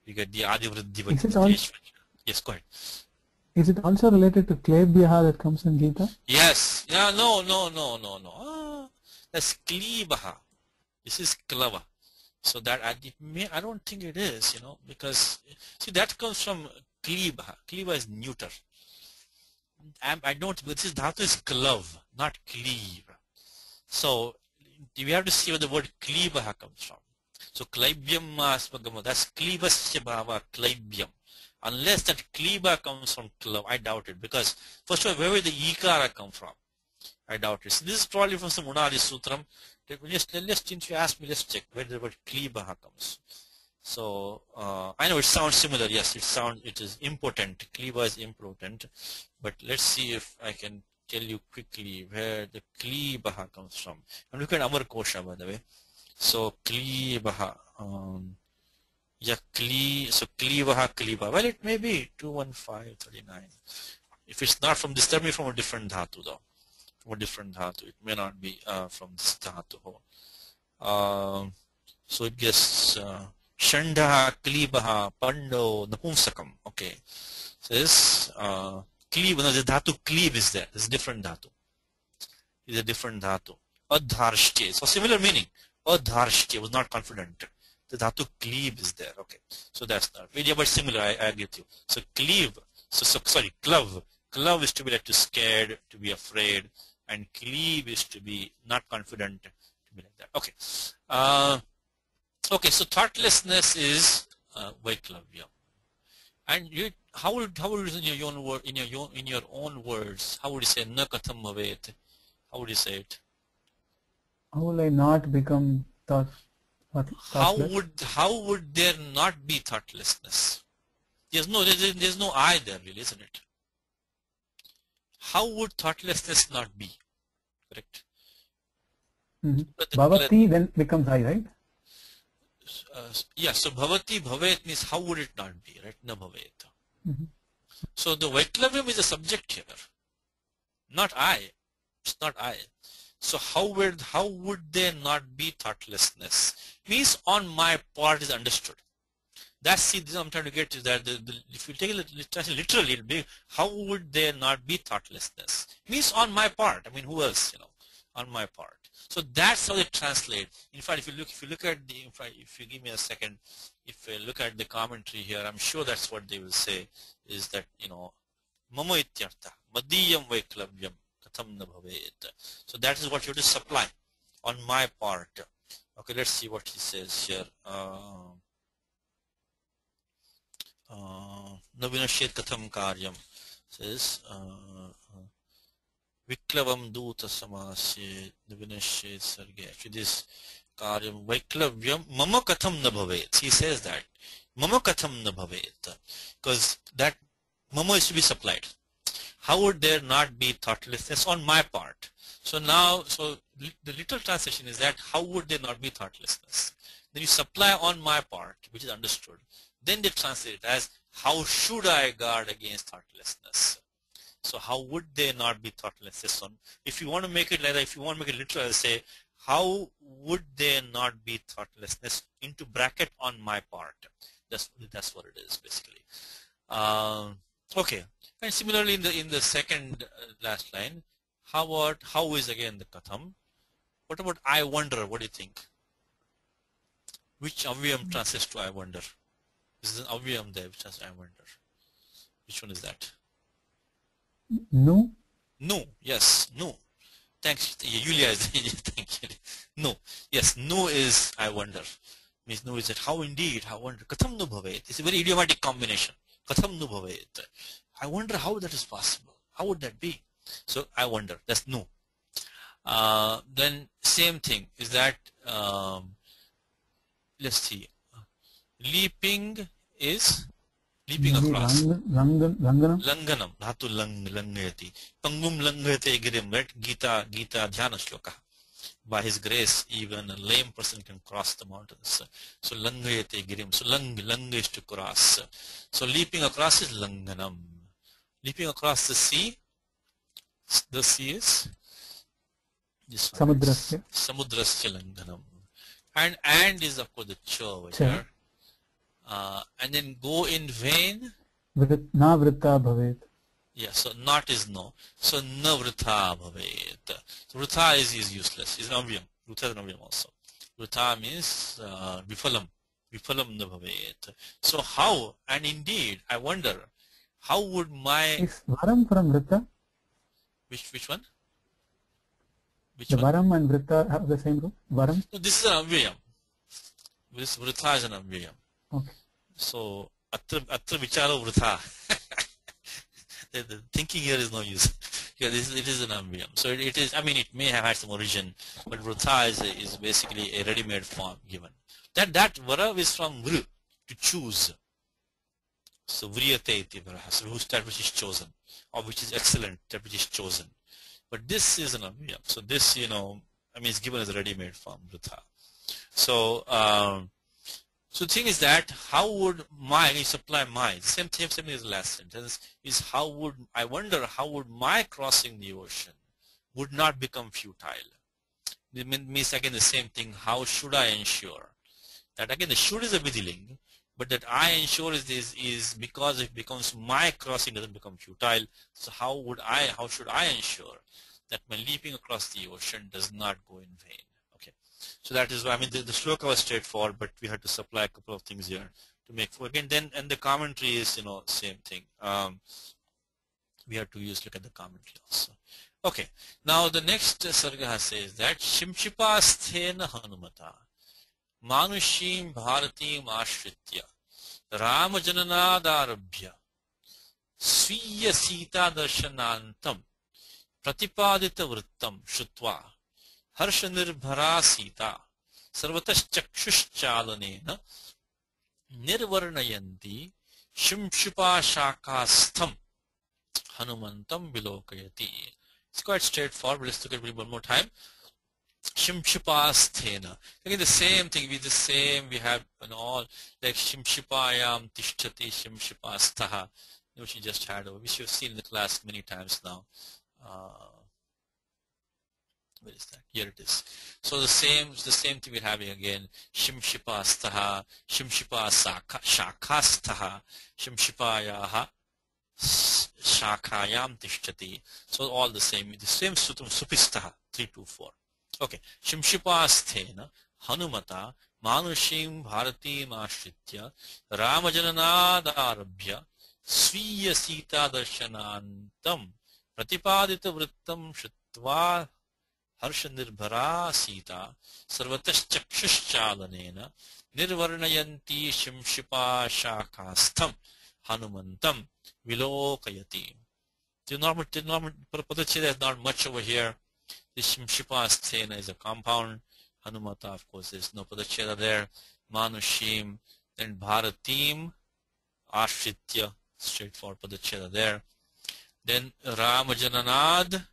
You get the Adivriddhi Vaiklavyam. Yes, go ahead. Is it also related to Klebhyaha that comes in Gita? Yes. Yeah, no. That's Klibaha. This is Klava. So that I don't think it is, you know, because see that comes from Klibaha. Kliba is neuter. I don't. This dhatu is Klav, not Kliv. So we have to see where the word Klibaha comes from. So Klaibyam Aspagama, that's Klivasya bhava Klaibyam. Unless that Kliba comes from Klav, I doubt it. Because first of all, where will the Ikara come from? I doubt it. So this is probably from some Unadi Sutram. Since you ask me, let's check where the word Klibaha comes. So I know it sounds similar. Yes, it is impotent. Kliba is impotent. But let's see if I can tell you quickly where the Klibaha comes from. And look at Amar Kosha, by the way. So Klibaha. So Klivaha Kliba. Well, it may be 21539. If it's not from this, tell me from a different dhatu though. From a different dhatu. It may not be from this dhatu. So it gets Shandaha Klibaha Pando Napumsakam. Okay. So this Klib, no, the dhatu Klib is there. There's a different dhatu. It's a different dhatu. Adharshke. So similar meaning. Adharshke was not confident. The dhatu Klib is there. Okay. So that's not. Yeah, but similar, I agree with you. So Klib, sorry, Klav. Klav is to be like to scared, to be afraid, and Klib is to be not confident, to be like that. Okay. Okay, so thoughtlessness is Vaiklavya. And you, how would in your own word, in your own words, how would you say na katham bhavet? How would you say it? How will I not become thoughtless? How would there not be thoughtlessness? There's no I there really, isn't it? How would thoughtlessness not be? Correct. Bhavati then becomes I, right? Yeah, so bhavati bhavet means how would it not be, right? Na bhavet. So the Vaiklavyam is a subject here, not I. It's not I. So how would there not be thoughtlessness? Means on my part is understood. That's this I'm trying to get to that. If you take it literally, it'll be how would there not be thoughtlessness? Means on my part. I mean, who else, on my part. So that's how they translate. In fact, if you look at if you give me a second, if you look at the commentary here, I'm sure that's what they will say, is that, mama ityartha, madiyam vaiklavyam, katham na bhavet. So that is what you have to supply on my part. Okay, let's see what he says here. Navinashet katham karyam says Viklavam Duta Samasya Navinashet Sarge. Actually, this Karyam Viklavyam Mama Katham na bhavet. He says that Mama Katham na bhavet, because that Mama is to be supplied. How would there not be thoughtlessness on my part? So now, the literal translation is that how would there not be thoughtlessness? Then you supply on my part, which is understood. Then they translate it as how should I guard against thoughtlessness? So how would there not be thoughtlessness on? If you want to make it like that, if you want to make it literal, say how would there not be thoughtlessness into bracket on my part? That's what it is basically. Okay, and similarly in the second last line, how is again the katham? What about I wonder? What do you think? Which avyam translates to I wonder? This is an avyam there which has I wonder. Which one is that? No. No. Yes. No. Thanks. Yulia is thank you. No. Yes. No is I wonder. Means no is that how indeed, how wonder. Katham nu bhavet. It's a very idiomatic combination. Katham nu bhavet. I wonder how that is possible. How would that be? So I wonder. That's no. Then same thing is that let's see. Leaping is leaping across. Langanam. Langanam. Dhatu langayati. Pangum langayate girim. Right? Gita dhyana shloka. By his grace, even a lame person can cross the mountains. So langayate girim. So lang is to cross. So leaping across is langanam. Leaping across the sea is this one. Samudrasya langanam. And is of course the cha over here. And then go in vain. Na vritta bhavet. Yeah, so not is no. So na vritha bhavet. So vritha is useless. Is an avyam. Vritha is an avyam also. Vritha means vifalam. Vifalam na bhavet. So how, and indeed, I wonder, how would my... Is varam from vritta? Which one? Which the one? varam and vritta have the same root? Varam? No, this is an avyam. This vritha is an avyam. Okay. So, atra vicharo vritha. The thinking here is no use. Yeah, it is an avyam. So it is, I mean, it may have had some origin, but vritha is basically a ready-made form given. That vara is from vru, to choose. So vriyate iti varaha, so that which is chosen, or which is excellent, that which is chosen. But this is an avyam. So this, I mean, it's given as a ready-made form, vritha. So, so the thing is that how would you supply my, same thing as the last sentence, is I wonder how would my crossing the ocean would not become futile. It means again the same thing, how should I ensure? That again the should is a vidhiling, but that I ensure is because it becomes my crossing doesn't become futile. So how should I ensure that my leaping across the ocean does not go in vain? Okay. So that is why, I mean, the shloka was straightforward, but we had to supply a couple of things here to make for again. Then, and the commentary is, same thing. We have to look at the commentary also. Okay. Now the next sarga says that Shimshipasthena Hanumata Manushim Bharatim Ashritya Ramajananadarabhya Sviya Sita Darshanantam Pratipadita Vrittam Shutva Harsha Nirbhara Sita Sarvataschakshuschalanena Nirvarnayanti Shimshupa Shakastham Hanumantam Vilokayati. It's quite straightforward. Let's look at it one more time. Shimshipasthena. Again, the same thing. With the same, we have all like Shimshipayam Tishtati Shimshipastaha, which we just had, which you've seen in the class many times now. Where is that? Here it is. So the same thing we're having again. Shakhayam Tishtati. So all the same sutam Supistha 324. Okay. Shimshipasthena Hanumata Manushim Bharatim Ashritya Ramajananadarabhya Sviya Sita Darshanantam Pratipadita Vrittam Shritva Harshanirvara Sita Sarvatashchakshushchalanena Nirvarnayanti Shimshipa Shakastham Hanumantam Vilokayati. The normal Padacheda is not much over here. The Shimshipasthena is a compound. Hanumata, of course, there's no Padacheda there. Manushim, then Bharatim, Ashritya, straightforward Padacheda there. Then Ramajananad,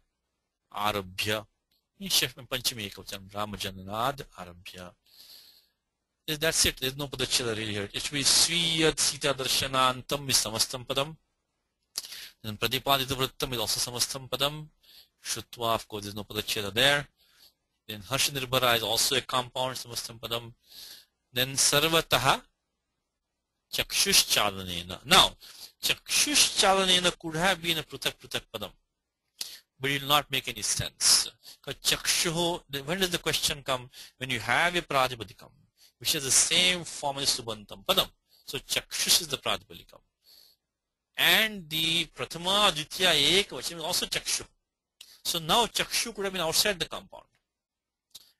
Arabhya. Panchami Ekavachanam, Ramajananad, Arabhya. That's it. There's no Padacheda really here. It should be Sviyat Sita Darshanantam is Samastam Padam. Then Pradipadita Vrittam is also Samastam Padam. Shutva, of course, there's no Padacheda there. Then Harshanirvara is also a compound, Samastam Padam. Then Sarvataha Chakshush Chalanena. Now, Chakshush Chalanena could have been a Pruthak Padam, but it will not make any sense. Because Chakshuho, when does the question come? When you have a Pratipadikam, which has the same form as Subantam Padam. So Chakshush is the Pratipadikam. And the Prathama Dvitiya Ekavachanam is also Chakshu. So now Chakshu could have been outside the compound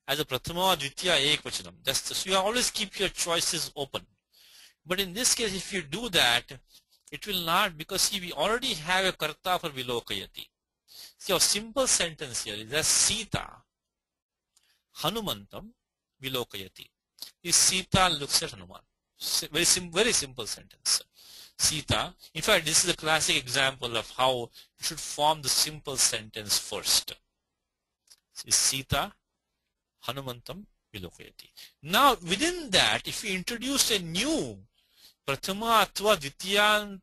as a Prathama Dvitiya Ekavachanam. So you always keep your choices open. But in this case, if you do that, it will not, because see, we already have a Karta for Vilokayati. See, our simple sentence here is that Sita Hanumantam Vilokayati. Is Sita looks at Hanuman. Very simple sentence. Sita. In fact, this is a classic example of how you should form the simple sentence first. Is Sita Hanumantam Vilokayati. Now, within that, if we introduce a new Prathama Atva Dvitiya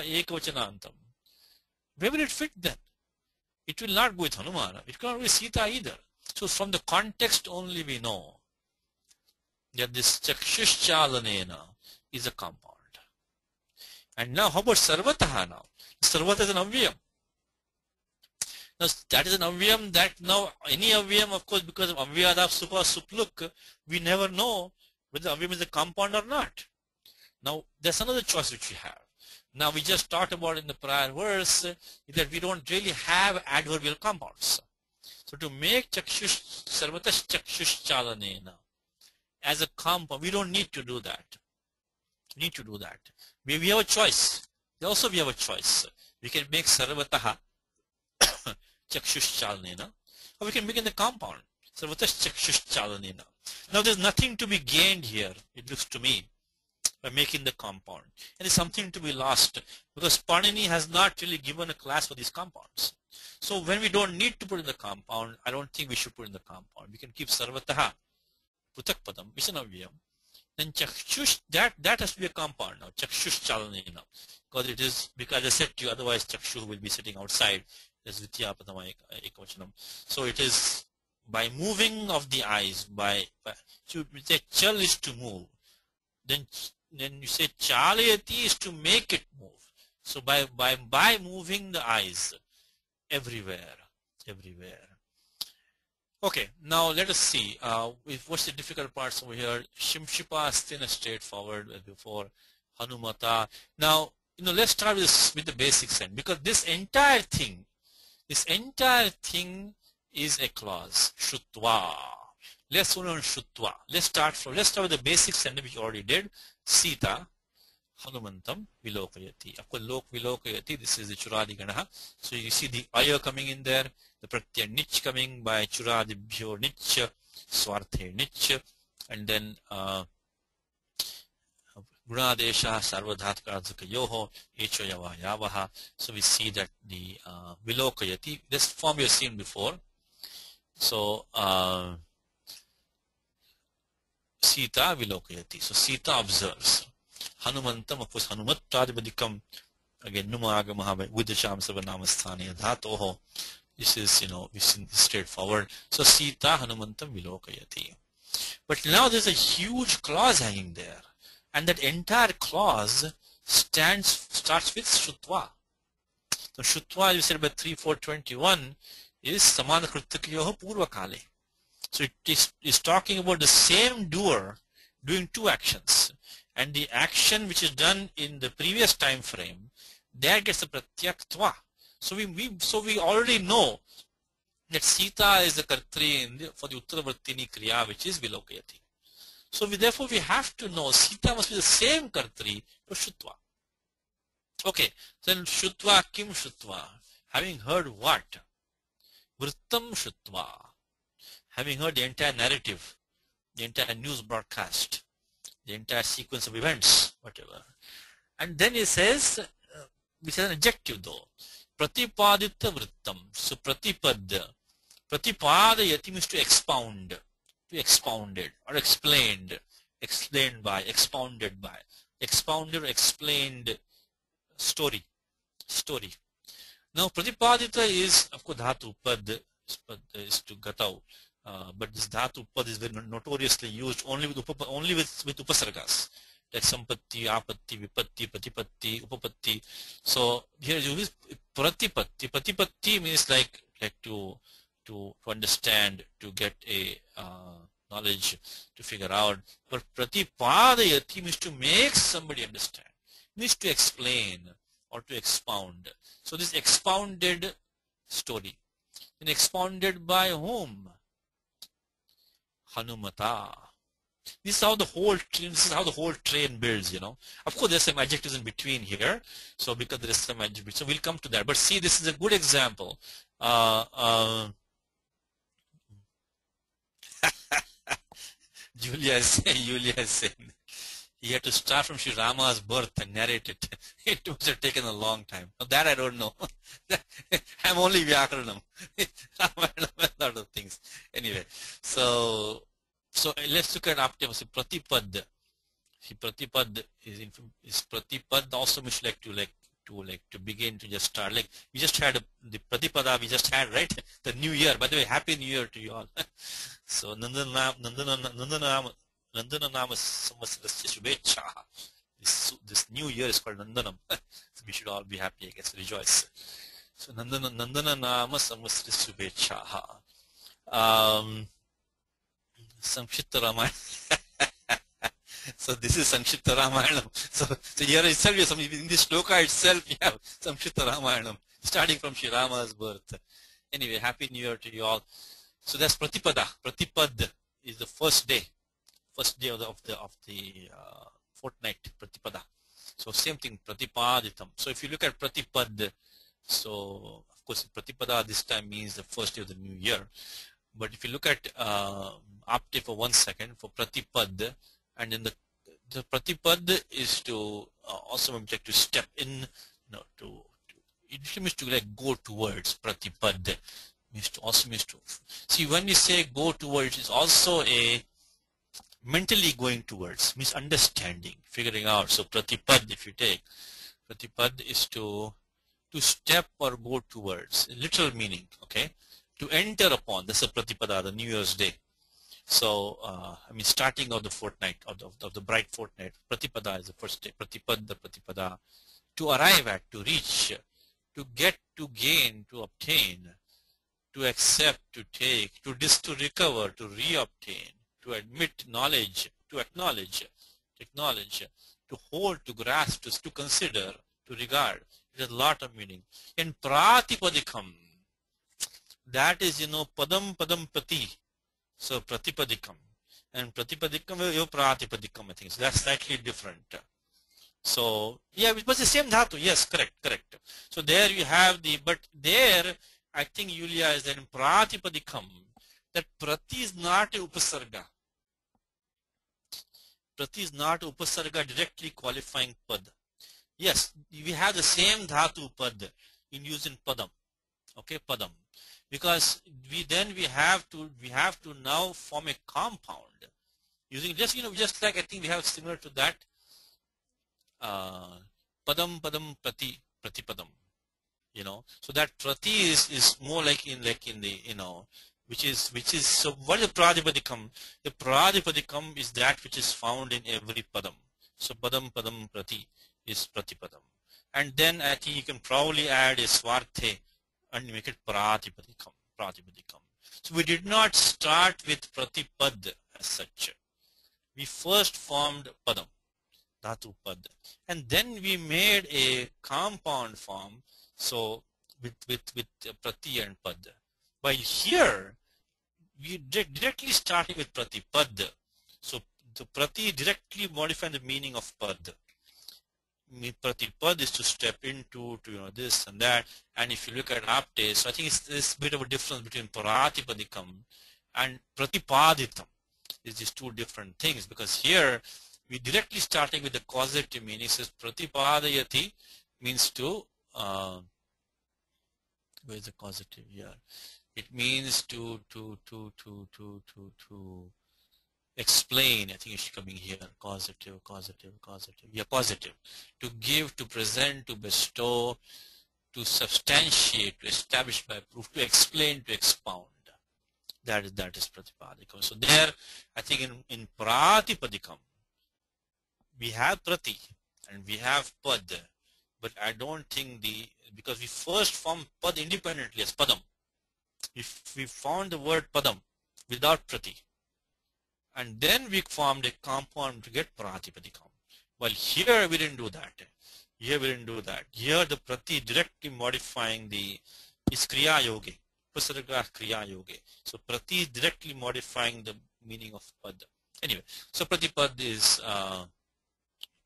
Ekavachanantam, where will it fit then? It will not go with Hanuman. It cannot go with Sita either. So from the context only we know that this Chakshush Chalanena is a compound. And now how about Sarvataha now? Sarvata is an avyam. Now that is an avyam that now any avyam, of course, because of avyadav supa supluk, we never know whether the avyam is a compound or not. Now there's another choice which we have. Now we just talked about in the prior verse that we don't really have adverbial compounds. So to make Chakshush, Sarvatash Chakshush Chalanena as a compound, we don't need to do that. We need to do that. We have a choice. Also we have a choice. We can make Sarvataha Chakshush Chalanena, or we can make in the compound Sarvatash Chakshush Chalanena. Now there's nothing to be gained here, it looks to me, by making the compound. And it's something to be lost, because Panini has not really given a class for these compounds. So when we don't need to put in the compound, I don't think we should put in the compound. We can keep Sarvataha Pruthak Padam, which is an avyam. Then Chakshush, that has to be a compound now, Chakshush Chalanena. Because it is, because I said to you, otherwise Chakshu will be sitting outside. There's Vitya Padama Ekavachanam. So it is by moving of the eyes, you say Chal is to move. Then you say Chalayati is to make it move. So by moving the eyes everywhere. Okay, now let us see. What's the difficult parts over here? Shimshipa Asthina straightforward as before. Hanumata. Now, let's start with the basic sense, because this entire thing is a clause. Shutva. Let's learn Shutva. Let's start with the basic sentence which you already did. Sita Hanumantam Vilokayati. Of course, Lok Vilokayati, this is the Churadi Ganaha. So you see the Aya coming in there, the Pratyaya Nich coming by Churadibhyo Nich, Swarthe Nich, and then Gunadesha Sarvadhatka Yoho, Echoyava Yavaha. So we see that the Vilokayati, this form we have seen before. So Sita Vilokayati. So Sita observes. Hanumantam, of course, Hanumat Pradipadikkam, again, Numagamaha with the Sham Savanamastani Dhatoho. This is, we've seen this straightforward. So Sita Hanumantam Vilokayati. But now there's a huge clause hanging there. And that entire clause starts with Shutva. So Shutva, you said by 3-4-21, is Samana Kritikyoho Purva Kale. So it is talking about the same doer doing two actions. And the action which is done in the previous time frame, that gets a pratyaktva. So we already know that Sita is the kartri for the Uttaravartini Kriya, which is Vilokayati. So therefore we have to know Sita must be the same kartri for Shutva. Okay, then Shutva Kim Shutva, having heard what? Vrittam Shutva, having heard the entire narrative, the entire news broadcast, the entire sequence of events, whatever. And then he says, which is an adjective though, Pratipadita Vrittam. So Pratipada yati means to expound, to expounded or explained, explained by, expounded by, expounded or explained story. Now Pratipadita is of course dhatu pad is to gatau, but this dhatu pad is very notoriously used only with upasargas, like sampatti, apatti, vipatti, patipatti, upapatti. So here you use pratipatti. Patipatti means like to understand, to get a knowledge, to figure out. But pratipadayati means to make somebody understand, means to explain or to expound. So this expounded story, and expounded by whom? Hanumata. This is how the whole train builds, you know. Of course, there's some adjectives in between here. So because there is some adjectives, so we'll come to that. But see, this is a good example. Julia is saying he had to start from Sri Rama's birth and narrate it. It must have taken a long time. Now that I don't know. I'm only Vyakaranam. Ramayanam and a lot of things. Anyway, so let's look at after Pratipad. See, Pratipad is Pratipad also means to begin, to just start. Like we just had the Pratipada we just had, right? The new year. By the way, happy new year to you all. So Nandana Nama Samvatsarasya Shubhecha. This new year is called Nandanam. So we should all be happy, I guess, rejoice. So Nandana Nama Samvatsarasya Shubhecha. Samshita Ramayana. So this is Sanskshita Ramayanam. So here itself, in this shloka itself, you have Sanskshita Ramayanam, starting from Sri Rama's birth. Anyway, happy new year to you all. So that's Pratipada. Pratipad is the first day of the fortnight. Pratipada. So same thing, Pratipaditam. So if you look at Pratipad, so of course Pratipada this time means the first day of the new year. But if you look at Apte for 1 second for Pratipad, and then the Pratipad is to also object to step in, it means to like go towards. Pratipad means to see, when we say go towards, it's also a mentally going towards, means understanding, figuring out. So Pratipad, if you take Pratipad, is to step or go towards, literal meaning, okay, to enter upon. That's a Pratipada, the New Year's Day. So starting of the fortnight, of the bright fortnight. Pratipada is the first day. Pratipada, to arrive at, to reach, to get, to gain, to obtain, to accept, to take, to recover, to reobtain, to admit knowledge, to acknowledge, to hold, to grasp, to consider, to regard. It has a lot of meaning. In Pratipadikam, that is, padam prati. So Pratipadikam. And Pratipadikam, Pratipadikam, I think. So that's slightly different. So, yeah, it was the same dhatu. Yes, correct. So there you have but there, I think Yulia is that in Pratipadikam, that Prati is not a upasarga. Prati is not upasarga directly qualifying pad. Yes, we have the same dhatu pad in using padam. Okay, padam. Because we have to now form a compound using just like I think we have similar to that padam prati pratipadam, so that prati is more like in the which is so what is the pradipadikam? The pradipadikam is that which is found in every padam. So padam prati is pratipadam, and then I think you can probably add a Swarte and make it Pratipadikam. So we did not start with Pratipad as such. We first formed Padam, Dhatu Pad, and then we made a compound form, so with Prati and Pad. While here, we directly started with Pratipad. So the Prati directly modifying the meaning of Pad. Pratipad is to step into this and that, and if you look at Apte, so I think it's a bit of a difference between Pratipadikam and Pratipaditam. It's just two different things, because here we directly starting with the causative meaning. It says Pratipadayati means to where is the causative here? It means to explain. I think it's coming here. Causative. Yeah, causative. To give, to present, to bestow, to substantiate, to establish by proof, to explain, to expound. That is Pratipadikam. So there, I think in Pratipadikam, we have Prati and we have Pad, but I don't think because we first formed Pad independently as Padam. If we found the word Padam without Prati, and then we formed a compound to get Pratipadikam. While here we didn't do that. Here the Prati directly modifying is Kriya Yoge. Prasarga Kriya Yoge. So Prati is directly modifying the meaning of Pad. Anyway, so Pratipad is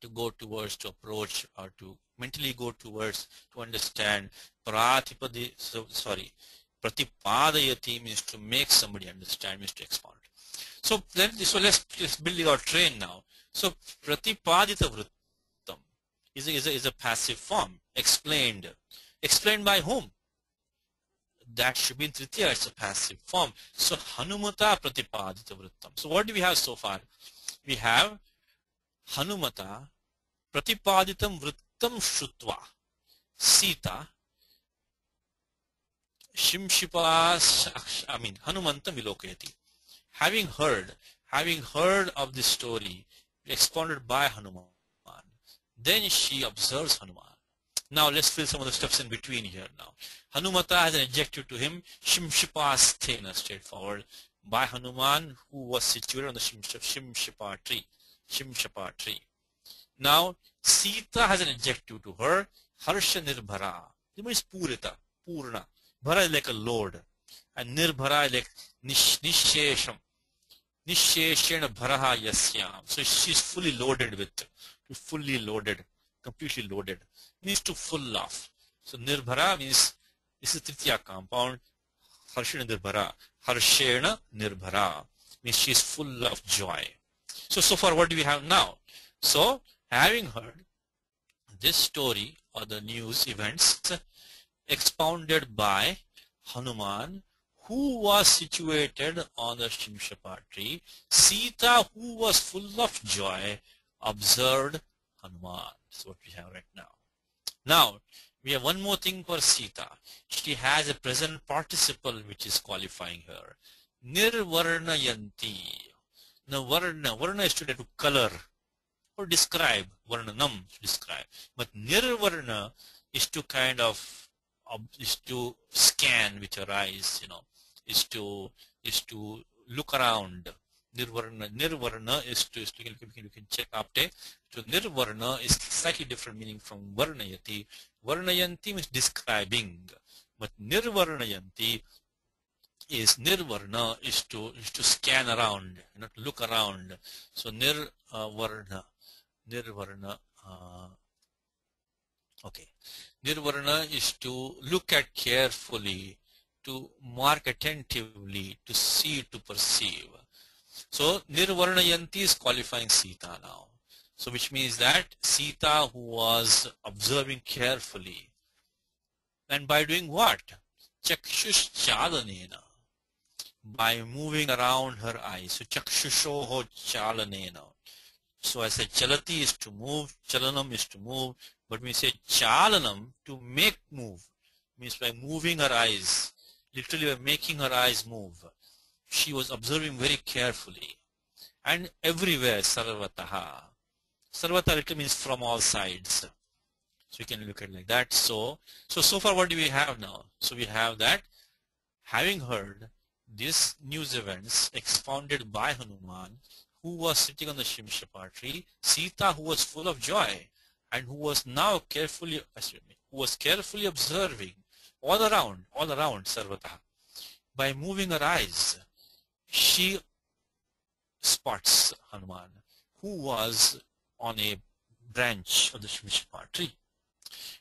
to go towards, to approach, or to mentally go towards, to understand. Pratipadayati means to make somebody understand, means to expound. So let's build our train now. So Pratipadita Vrittam is a passive form. Explained by whom? That should be in Tritiya. It's a passive form. So Hanumata Pratipadita Vrittam. So what do we have so far? We have Hanumata Pratipaditam Vrittam Shrutva Sita Hanumantam Vilokayati. Having heard of this story expounded by Hanuman, then she observes Hanuman. Now let's fill some of the steps in between here now. Hanumata has an adjective to him, Shimshipasthena, straightforward, by Hanuman, who was situated on the Shimshapa tree. Now Sita has an adjective to her, Harsha Nirbhara. It means Purita, Purna. Bhara is like a load, and Nirbhara is like Nishesham. Nisheshena Bharaha Yasyam. So she's fully loaded completely loaded. Means to full of. So Nirbhara means, this is Tritiya compound, Harshena Nirbhara. Harshena Nirbhara means she's full of joy. So far what do we have now? So having heard this story or the news events expounded by Hanuman, who was situated on the Shimshapa tree, Sita, who was full of joy, observed Hanuman. That's what we have right now. Now, we have one more thing for Sita. She has a present participle which is qualifying her. Nirvarnayanti. Now, Varna is to color or describe. Varnanam, to describe. But Nirvarna is to kind of, is to scan with your eyes, is to look around. Nirvarna is to, you can check Apte. So Nirvarna is slightly different meaning from Varnayati. Varnayanti means describing, but Nirvarnayanti is to scan around, to look around. So Nirvarna. Okay. Nirvarna is to look at carefully, to mark attentively, to see, to perceive. So Nirvarnayanti is qualifying Sita now. So which means that Sita, who was observing carefully, and by doing what? Chakshush chalanena, by moving around her eyes. So chakshushoho chalanena. So I said chalati is to move, chalanam is to move, but when we say chalanam, to make move, means by moving her eyes, literally by making her eyes move. She was observing very carefully. And everywhere, sarvataha. Sarvata literally means from all sides. So you can look at it like that. So far what do we have now? So we have that having heard these news events expounded by Hanuman, who was sitting on the Shimshapa tree, Sita, who was full of joy, and who was now carefully observing all around Sarvata. By moving her eyes, she spots Hanuman, who was on a branch of the Shimshapa tree.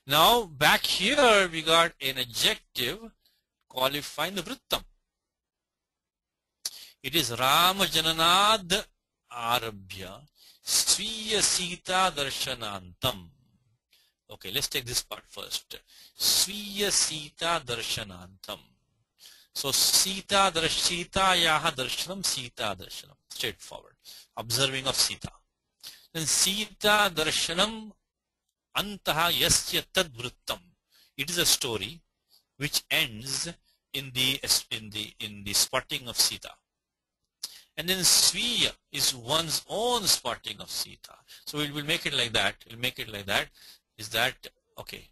Now back here we got an adjective qualifying the vrittam. It is Rama Jananad Arabhya Sviya Sita Darshanantam. Okay, let's take this part first. Sviya Sita Darshanantam. So Sita Yaha Darshanam, Sita Darshanam. Straightforward. Observing of Sita. Then Sita Darshanam Antaha Yasya Tad Vrittam. It is a story which ends in the spotting of Sita. And then Sviya is one's own spotting of Sita. So we'll make it like that. We'll make it like that. Is that okay?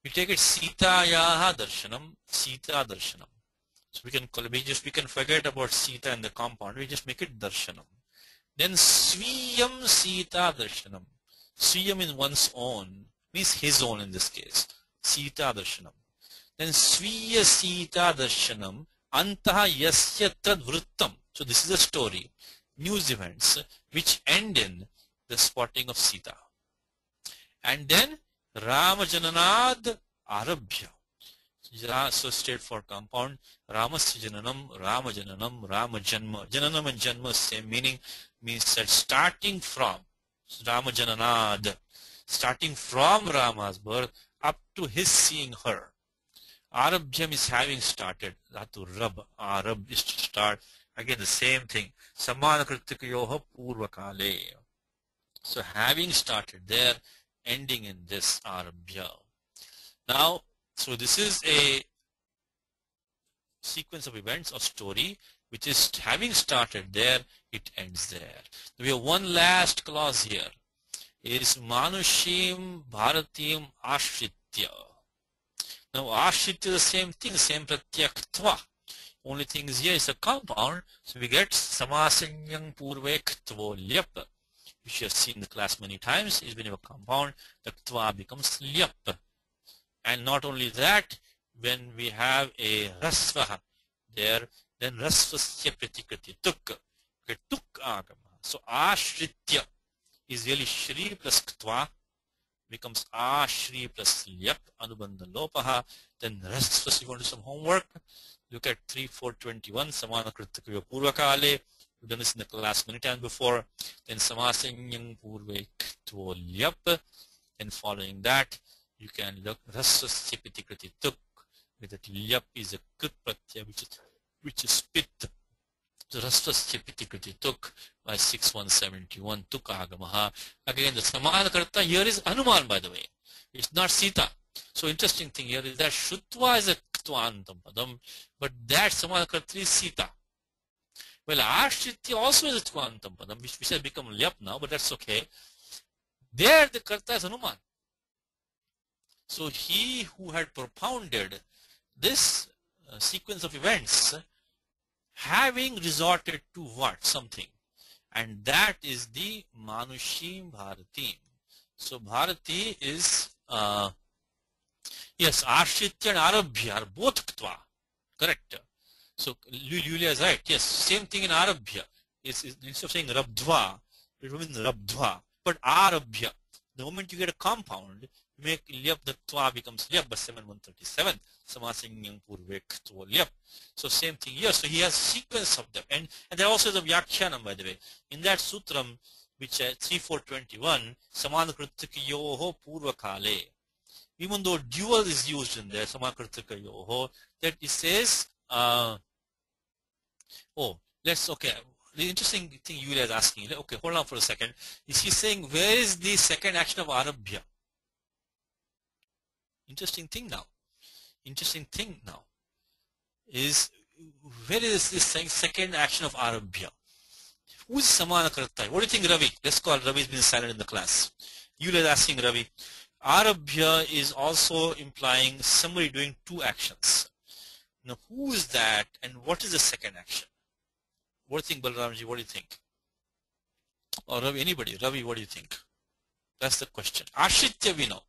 We take it Sita Yaha Darshanam, Sita Darshanam. So we can forget about Sita and the compound. We just make it Darshanam. Then Sviyam Sita Darshanam. Sviyam is one's own, means his own in this case. Sita Darshanam. Then Sviya Sita Darshanam Antaha Yasya Tad Vrittam. So this is a story, news events, which end in the spotting of Sita. And then Rama Jananad Arabhya. So straightforward compound. Ramasya Jananam, Rama Jananam, Rama Janma. Jananam and Janma same meaning, means that starting from Rama Jananad, starting from Rama's birth up to his seeing her. Arabhyam is having started. Dhatu Rab, Arab is to start. Again the same thing. Samana Kritikayoha Purvakale. So having started there, ending in this Arabhya. Now, so this is a sequence of events or story which is having started there, it ends there. We have one last clause here. Is Manushim Bharatim Ashritya. Now Ashritya is the same thing, same pratyaktva. Only thing is here is a compound, so we get Samasanyang Purvektvo Lyap, which you have seen in the class many times. Is when you have a compound, the Tva becomes Lyap. And not only that, when we have a Rasva there, then Rasvasya Pratikriti Tuk. Tuk Agama. So Ashritya is really Shri plus Ktva, becomes Ashri plus Lyap, Anubandha Lopaha. Then Rasvasya, you want to do some homework. Look at 3.4.21, Samana Kritikayo Purvakale. We've done this in the class many times before. Then Samasanyang Purve Ktvo Lyap. And following that, you can look Rasvasya Pratikriti Tuk. With that Lyap is a Krit Pratyaya, which is Pit. So Rasvasya Pratikriti Tuk by 6.171 Tuk Agamaha. Again, the Samana Karta here is Hanuman, by the way. It's not Sita. So interesting thing here is that Shutva is a Ktvantam Padam, but that Samana Karta is Sita. Well, Ashritya also is a Ktvantam Padam, which has become Lyap now, but that's okay. There the Karta is Hanuman. So he who had propounded this sequence of events, having resorted to what? Something. And that is the Manushim Bharatim. So Bharati is, yes, Ashritya and Arabhya are both Ktva. Correct. So Yulia is right. Yes, same thing in Arabhya. Instead of saying Rabdva, it means Rabdva. But Arabhya, the moment you get a compound, you make Lyap, the Tva becomes Lyap by 7.137. Samasanyang Purve Ktvo Lyap. So same thing here. So he has sequence of them. And there also is a Vyakhyanam, by the way. In that Sutram, which 3.4.21, Samanakritikayoho Purvakale. Even though dual is used in there, Samanakritikayoho, that it says, okay. The interesting thing Yulia is asking, okay, hold on for a second. Is he saying, where is the second action of Arabhya? Interesting thing now is, where is this second action of Arabhya? Who is Samana Karta? What do you think, Ravi? Let's call Ravi's been silent in the class. Yulia is asking Ravi, Arabhya is also implying somebody doing two actions. Now, who is that and what is the second action? What do you think, Balramji? What do you think? Or Ravi, anybody? Ravi, what do you think? That's the question. Ashritya we know.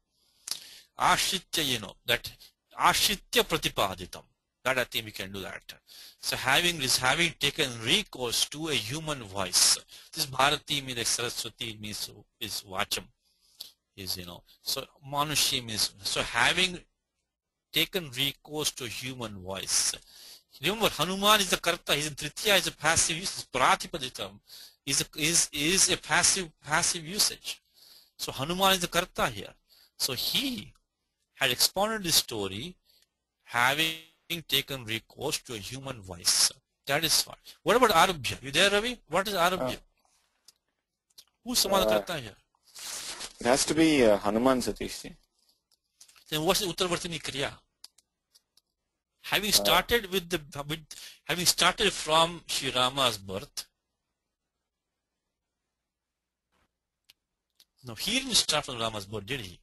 Ashritya, you know, that Ashritya Pratipaditam. That I think we can do that. So having taken recourse to a human voice. This Bharati means like Saraswati means is Vacham. Is, you know. So Manushi means, so having taken recourse to human voice. Remember, Hanuman is the Karta, he's in Tritiya, is a passive use. Pratipaditam is a passive usage. So Hanuman is the Karta here. So he had expounded this story having taken recourse to a human voice. That is what. What about Arabhya? You there, Ravi? What is Arabhya? Who's Samadhakarta here? It has to be Hanuman, Satish ji. Then what's the Uttarvartini Kriya? Having started having started from Sri Rama's birth. No, he didn't start from Rama's birth, did he?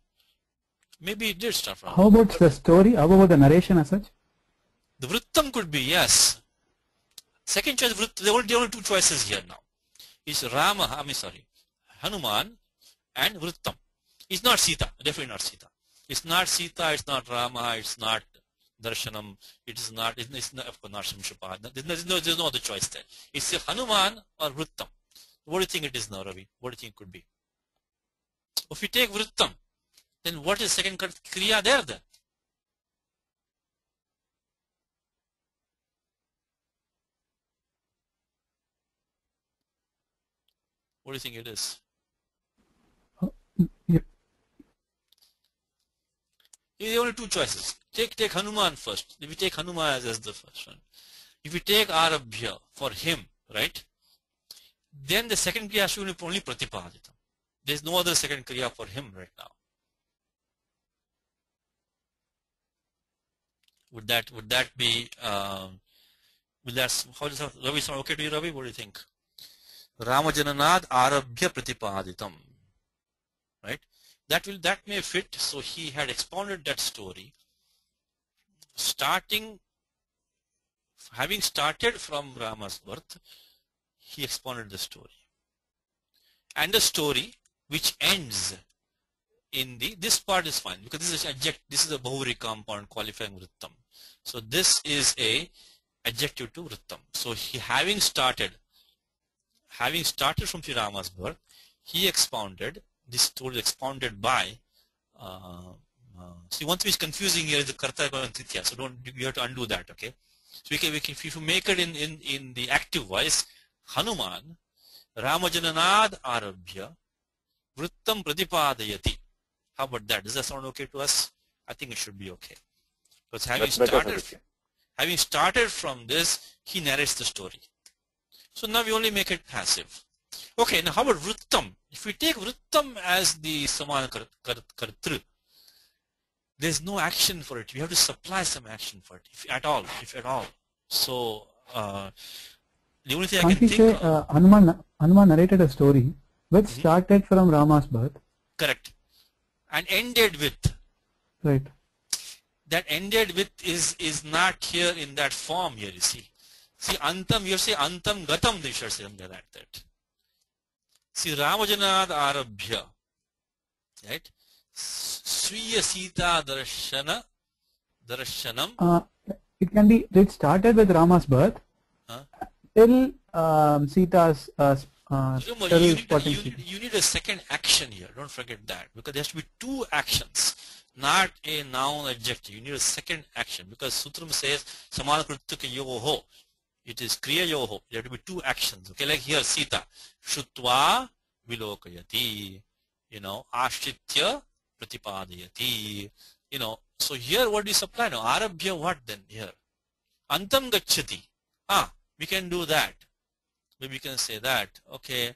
Maybe he did start from. How about the story? How about the narration as such? The Vrittam could be, yes. Second choice, there are only two choices here now. It's Hanuman and Vrittam. It's not Sita, definitely not Sita. It's not Sita, it's not Rama, it's not Darshanam, it's not, of course, not Shamshapad. There's no other choice there. It's Hanuman or Vrittam. What do you think it is now, Ravi? What do you think it could be? If we take Vrittam, then what is second Kriya there then? What do you think it is? Yeah. There are only two choices. Take Hanuman first. If we take Hanuman as the first one. If we take Arabhya for him, right? Then the second Kriya should be only Pratipaditam. There's no other second Kriya for him right now. Would that be how does Ravi sound okay to you, Ravi? What do you think? Ramajananad Arabhya Pratipaditam. Right? That may fit. So he had expounded that story, having started from Rama's birth, he expounded the story. And the story which ends in this part is fine because this is a Bahuri compound qualifying Vrittam. So this is a adjective to Vrittam. So he having started from Sri Rama's birth, he expounded, this story expounded by, see, one thing which is confusing here is the Karta and Tritya, so you have to undo that, okay? So if you make it in the active voice, Hanuman, Ramajananad Arabhya, Vrittam Pradipadayati. How about that? Does that sound okay to us? I think it should be okay. Because having started from this, he narrates the story. So now we only make it passive. Okay, now how about Vrittam? If we take Vrittam as the Samana Kartru, there's no action for it. We have to supply some action for it, if at all. So the only thing I can think of, Hanuman narrated a story which started from Rama's birth. Correct. And ended with. Right. That ended with is not here in that form here, you see. See, Antam, you have to say Antam Gatam, they should say something like that. See, Ramajanad Arabhya, right? Sriya Sita Darshanam. It can be, it started with Rama's birth till Sita's you need a second action here. Don't forget that, because there has to be two actions, not a noun adjective. You need a second action because Sutram says Samana Krittuka Yoho. It is Kriya Yoho. There have to be two actions. Okay, like here Sita. Shutva Vilokayati. Ashtitya Pratipadayati. So here what do you supply now? Arabhya what then here? Antam Gachati. We can do that. Maybe we can say that. Okay.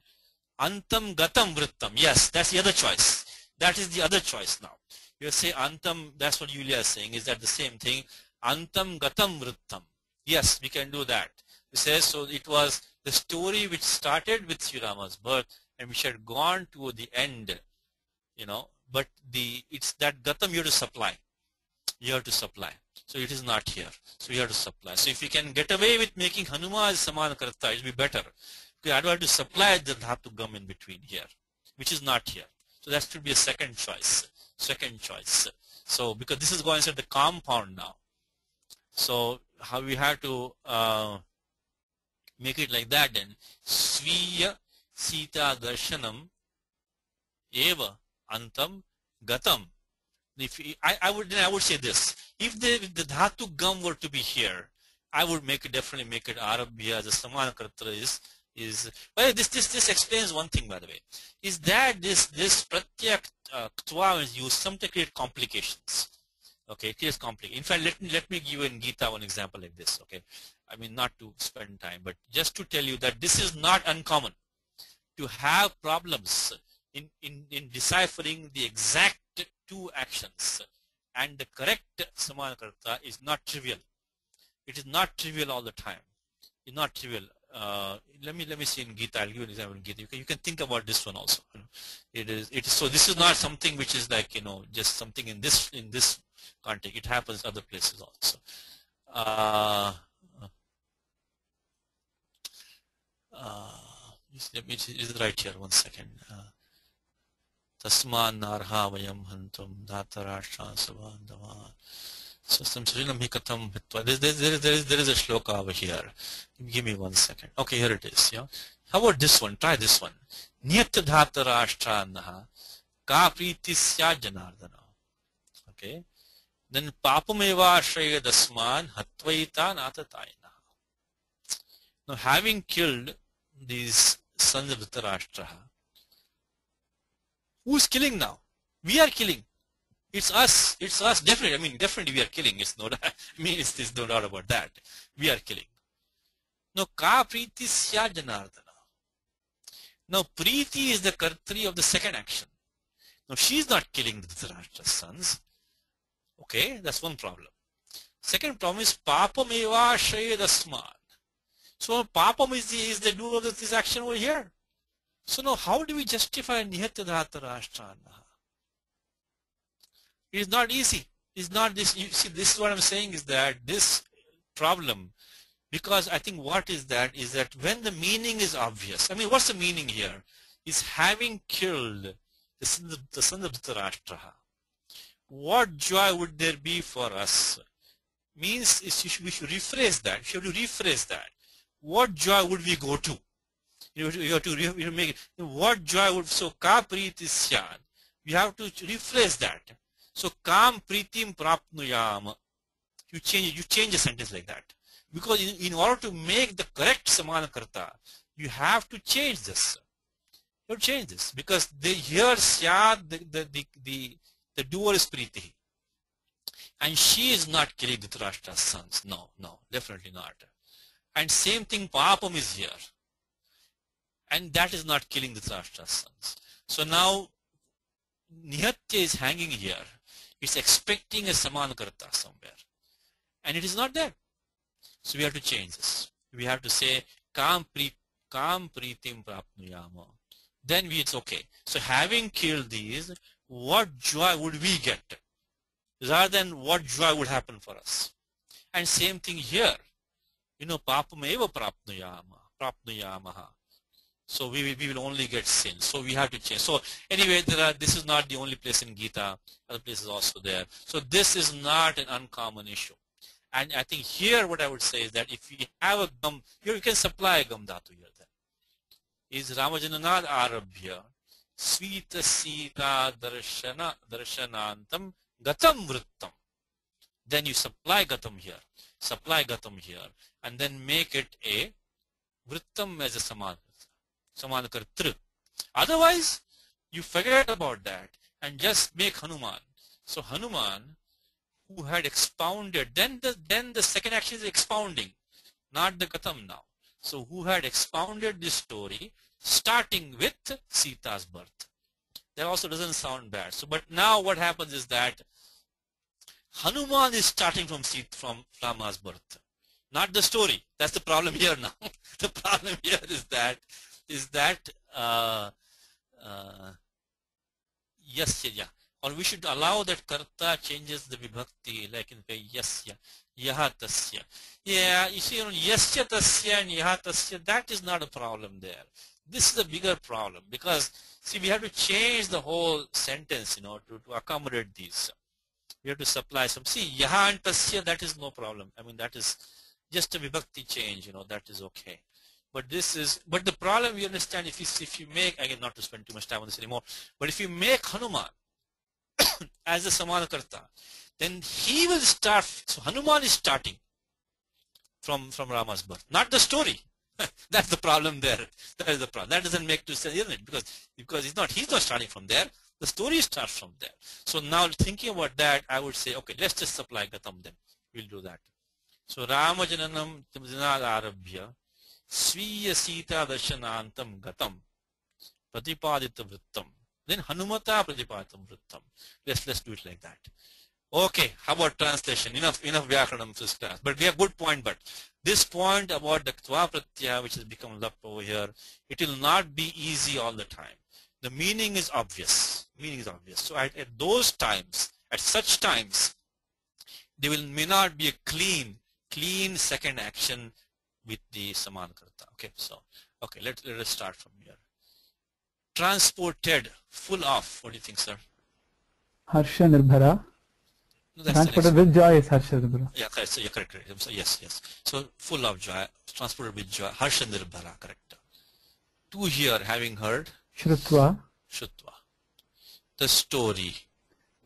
Antam Gatam Vrittam. Yes, that's the other choice. That is the other choice now. You say Antam, that's what Yulia is saying. Is that the same thing? Antam Gatam Vrittam. Yes, we can do that. He says, so it was the story which started with Sri Rama's birth and which had gone to the end, but it's that gatam you have to supply. You have to supply. So it is not here. So you have to supply. So if you can get away with making Hanuma as Samana Karta, it will be better. Because I don't have to supply the dhatu gum in between here, which is not here. So that should be a second choice. Second choice. So because this is going inside the compound now. So how we have to make it like that then. Sviya Sita Darshanam Eva Antam Gatam. I would say this. If the dhatu gum were to be here, I would definitely make it Arabhya as a Samana Karta is. Well, this explains one thing, by the way, is that this pratyak ktva is used sometimes to create complications. Okay, it creates complications. In fact, let me give you in Gita one example like this. Okay, I mean not to spend time, but just to tell you that this is not uncommon to have problems in deciphering the exact two actions, and the correct Samana Karta is not trivial. It is not trivial all the time. It's not trivial. Let me see in Gita. I'll give you an example in Gita. You can think about this one also. It is so. This is not something which is like just something in this context. It happens other places also. Let me. Is it right here? One second. Tasman narha vayam hantum dhatarashtra sabandhavan. So some Srinam hikatam hitva. There is a shloka over here. Give me 1 second. Okay, here it is. Yeah. How about this one? Try this one. Niyat dhatarashtra naha ka pritisya janardana. Okay. Then papameva shraya dasman hatvaita natatayana. Now having killed these sons of Dhritarashtra, who's killing now? We are killing. It's us. It's us. Definitely. I mean, definitely we are killing. It's no. I mean, it's no doubt about that. We are killing. Now, ka priti sya janardana. Now, Preeti is the kartri of the second action. Now, she is not killing the Dhritarashtra's sons. Okay, that's one problem. Second problem is papam eva shayadasman. So, papam is the doer of this action over here. So now, how do we justify Nihatya Dhatarashtra? It is not easy. It's not this. You see, this is what I'm saying is that this problem, because I think what is that when the meaning is obvious. I mean, what's the meaning here? Is having killed the son of Dhritarashtra, what joy would there be for us? Means we should rephrase that. You have to rephrase that. What joy would we go to? You have to make it. What joy would, so ka priti syan. We have to rephrase that. So kam pritim prapnuyam. You change a sentence like that. Because in order to make the correct Samana Karta, you have to change this. You have to change this. Because here syad, the doer is Priti. And she is not killing Dhritarashtra's sons. No, definitely not. And same thing, papam is here. And that is not killing the Dhritarashtra's sons. So now, Nihatya is hanging here. It's expecting a Samana Karta somewhere. And it is not there. So we have to change this. We have to say, Kam pritim prapnuyama. Then it's okay. So having killed these, what joy would we get? Rather than what joy would happen for us. And same thing here. Papam eva prapnuyamaha. So we will only get sin. So we have to change. So anyway, this is not the only place in Gita. Other places also there. So this is not an uncommon issue. And I think here what I would say is that if we have a gum, you can supply a gum dhatu here then. Is Ramajananad Arabhya Svita Sita Darshanantam Gatam Vrittam. Then you supply Gatam here. Supply Gatam here. And then make it a Vrittam as a Samanakar. Otherwise, you forget about that and just make Hanuman. So Hanuman, who had expounded, then the second action is expounding, not the Gatam now. So who had expounded this story, starting with Sita's birth. That also doesn't sound bad. So, but now what happens is that Hanuman is starting from Rama's birth, not the story. That's the problem here now. The problem here is that yes, yeah. or we should allow that karta changes the vibhakti, like in yasya, yaha tasya. Yeah, you see, yasya tasya and yaha tasya, that is not a problem there. This is a bigger problem, because see, we have to change the whole sentence, to accommodate these. We have to supply some. See, yaha and tasya, that is no problem. I mean, that is just a vibhakti change, that is okay. But the problem, you understand, if you make, again, not to spend too much time on this anymore, but if you make Hanuman as a Samanakarta, then he will start. So Hanuman is starting from Rama's birth, not the story. That's the problem there. That is the problem. That doesn't make too sense, isn't it? Because he's not starting from there. The story starts from there. So now thinking about that, I would say, okay, let's just supply Gatam then. We'll do that. So Rama Jananam Janad Arabhya Sviya Sita Darshanantam Gatam Pratipadita Vrittam. Then Hanumata Pratipadita Vrittam. Let's do it like that. Okay, how about translation? Enough Vyakaranam this class. But we have good point, but this point about the Tva Pratyaya, which has become lap over here, it will not be easy all the time. The meaning is obvious. So at those times, at such times, there may not be a clean second action with the Samankarta. Okay, let us start from here. Transported, full of. What do you think, sir? Harsha Nirbhara. No, transported with joy is Harsha Nirbhara. Yeah, correct. So you're correct. So, yes. So full of joy, transported with joy. Harsha Nirbhara, correct. To hear, having heard. Shrutva. The story.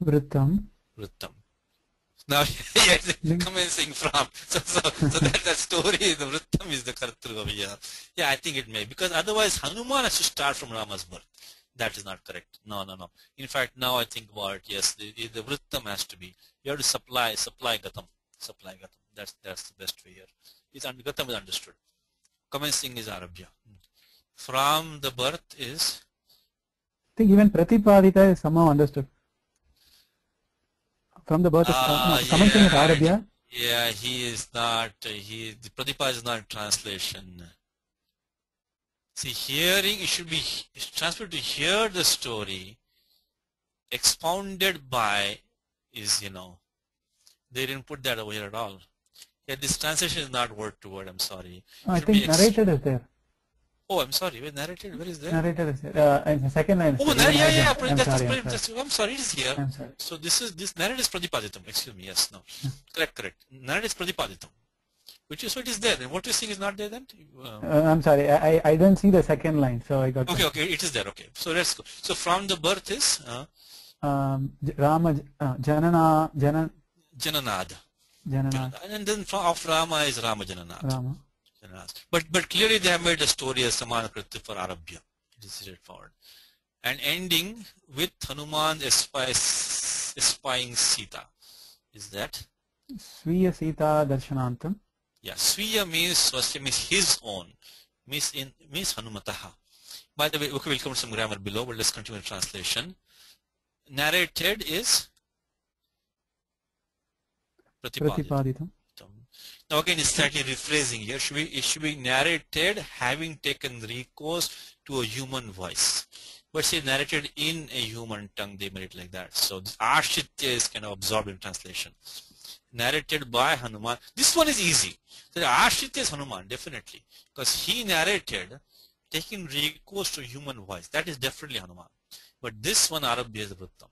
Vrittam. Now, yes, commencing from. So that story, the Vrittam is the Kartru over here. Yeah, I think it may. Because otherwise, Hanuman has to start from Rama's birth. That is not correct. No. In fact, now I think about it, yes, the Vrittam has to be. You have to supply Gatam. That's the best way here. Gatam is understood. Commencing is Arabhya. From the birth is. I think even Pratipadita is somehow understood. From the birth of commencing is Arabhya. Yeah, he is not. The Pratipada is not in translation. See, hearing, it should be transferred to hear the story. Expounded by is, they didn't put that over here at all. Yeah, this translation is not word to word, I'm sorry. I think narrated is there. Oh, I'm sorry, narrated, where is that? Narrated is there. In the second line. Oh, yeah, I'm sorry, it is here. I'm sorry. So this narrated is Pratipaditam, excuse me, yes, no. Correct. Narrated is Pratipaditam. Which is what is there. And what you think is not there then? I'm sorry, I didn't see the second line, so I got. Okay, it is there. Okay, so let's go. So from the birth is Rama Jananad. And then of Rama is Rama Jananad. But clearly they have made a story as Samanakriti for Arabhya. It is straightforward. And ending with Hanuman espying Sita. Is that? Sviya Sita Darshanantam. Yeah, Sviya means his own. Means Hanumataha. By the way, okay, we'll come to some grammar below, but let's continue the translation. Narrated is Pratipaditam. Now again, it's slightly rephrasing here. It should be narrated having taken recourse to a human voice. But say narrated in a human tongue, they made it like that. So this Ashitya is kind of absorbed in translation. Narrated by Hanuman. This one is easy. The Ashitya is Hanuman, definitely. Because he narrated taking recourse to human voice. That is definitely Hanuman. But this one, Arabhya is Vrittam.